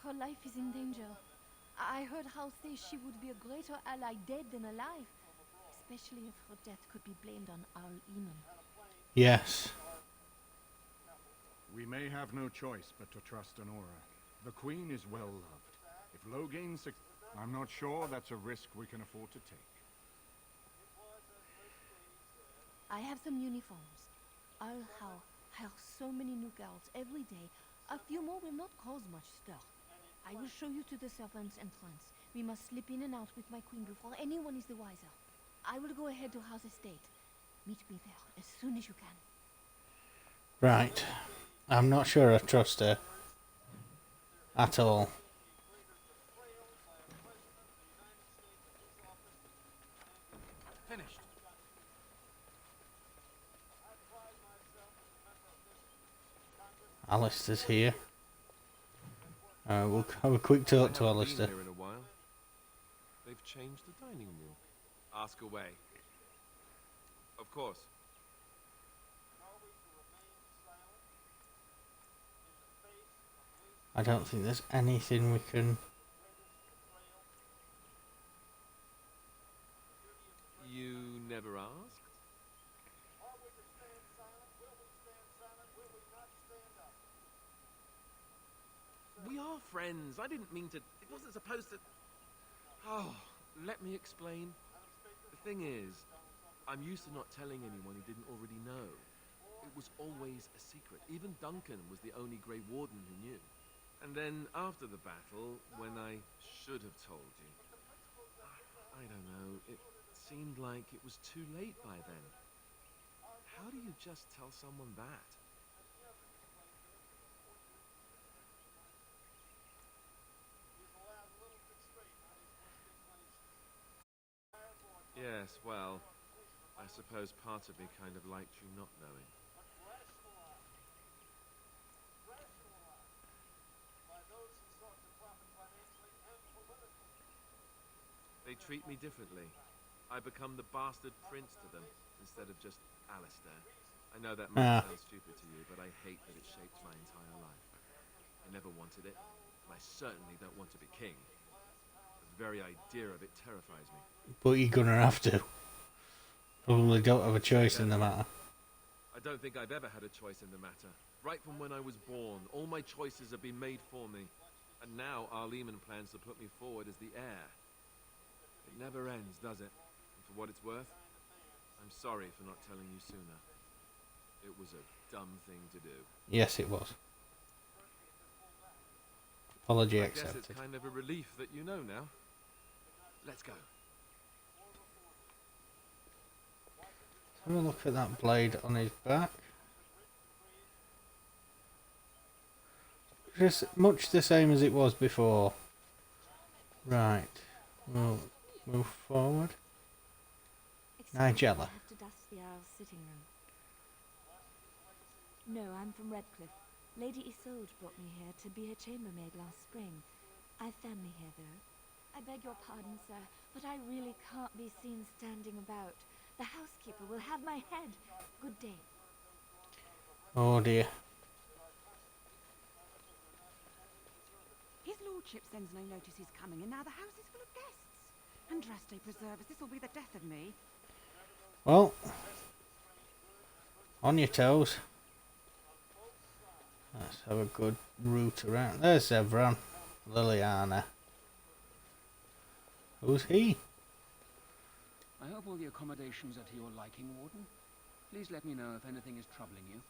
her life is in danger. I heard Hal say she would be a greater ally dead than alive, especially if her death could be blamed on Al-Iman. Yes. We may have no choice but to trust Honora. The Queen is well loved. If Logain I'm not sure that's a risk we can afford to take. I have some uniforms. Al-Hal hires so many new girls every day. A few more will not cause much stir. I will show you to the servants' entrance. We must slip in and out with my queen before anyone is the wiser. I will go ahead to House Estate. Meet me there as soon as you can. Right. I'm not sure I trust her. At all. Finished. Alistair's here. We'll have a quick talk to Alistair. Here in a while. They've changed the dining room. Ask away. Of course. I don't think there's anything we can... You never asked? We are friends. I didn't mean to... It wasn't supposed to... Oh, let me explain. The thing is, I'm used to not telling anyone who didn't already know. It was always a secret. Even Duncan was the only Grey Warden who knew. And then after the battle, when I should have told you, I don't know, it seemed like it was too late by then. How do you just tell someone that? Yes, well, I suppose part of me kind of liked you not knowing. They treat me differently. I become the bastard prince to them, instead of just Alistair. I know that might sound stupid to you, but I hate that it shaped my entire life. I never wanted it, and I certainly don't want to be king. The very idea of it terrifies me. But you're gonna have to. Probably don't have a choice in the matter. I don't think I've ever had a choice in the matter. Right from when I was born, all my choices have been made for me. And now Al-Iman plans to put me forward as the heir. It never ends, does it? And for what it's worth, I'm sorry for not telling you sooner. It was a dumb thing to do. Yes, it was. Apology I accepted. guess it's kind of a relief that you know now. Let's go. Have a look at that blade on his back. Just much the same as it was before. Right. We'll move forward. Nigella. I have to dust the Earl's sitting room. No, I'm from Redcliffe. Lady Isolde brought me here to be her chambermaid last spring. I have family here, though. I beg your pardon, sir, but I really can't be seen standing about. The housekeeper will have my head. Good day. Oh dear. His lordship sends no notice he's coming, and now the house is full of guests. Andraste preserve us, this will be the death of me. Well, on your toes. Let's have a good route around. There's Zevran. Liliana. Who's he? I hope all the accommodations are to your liking, Warden. Please let me know if anything is troubling you.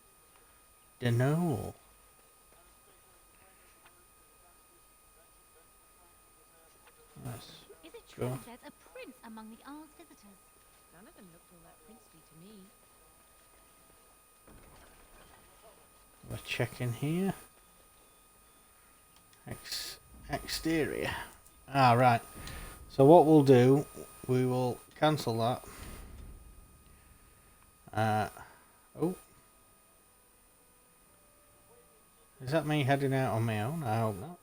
Dunno. Let's Is it true go. there's a prince among the Isle's visitors? None of them looked all that princely to me. We're checking here. Exterior. Ah, right. So what we'll do, we will cancel that. Oh. Is that me heading out on my own? I hope not.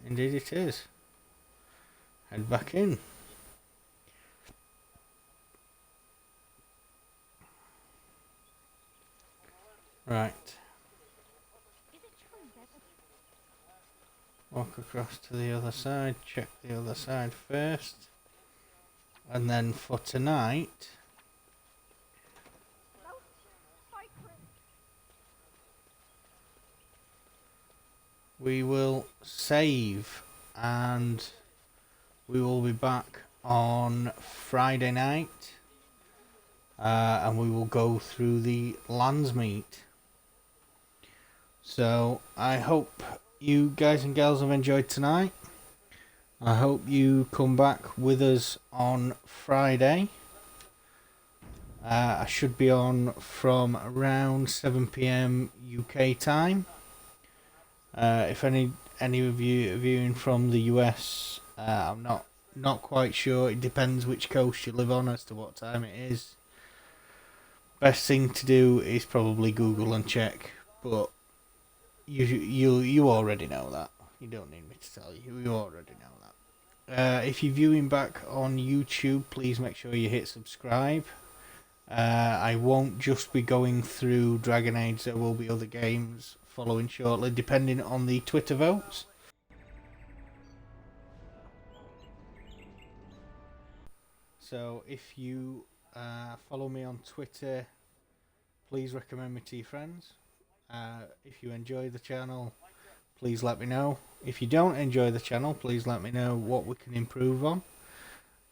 Indeed it is. Head back in. Right. Walk across to the other side, check the other side first. And then for tonight, we will save and we will be back on Friday night. And we will go through the Landsmeet. So I hope you guys and girls have enjoyed tonight. I hope you come back with us on Friday. I should be on from around 7 PM UK time. If any of you are viewing from the US, I'm not quite sure. It depends which coast you live on as to what time it is. Best thing to do is probably Google and check, but you already know that. You don't need me to tell you. You already know that. If you're viewing back on YouTube, please make sure you hit subscribe. I won't just be going through Dragon Age. There will be other games following shortly, depending on the Twitter votes. So if you follow me on Twitter, please recommend me to your friends. If you enjoy the channel, please let me know. If you don't enjoy the channel, please let me know what we can improve on.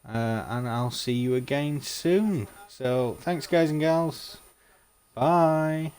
And I'll see you again soon. So thanks guys and gals. Bye.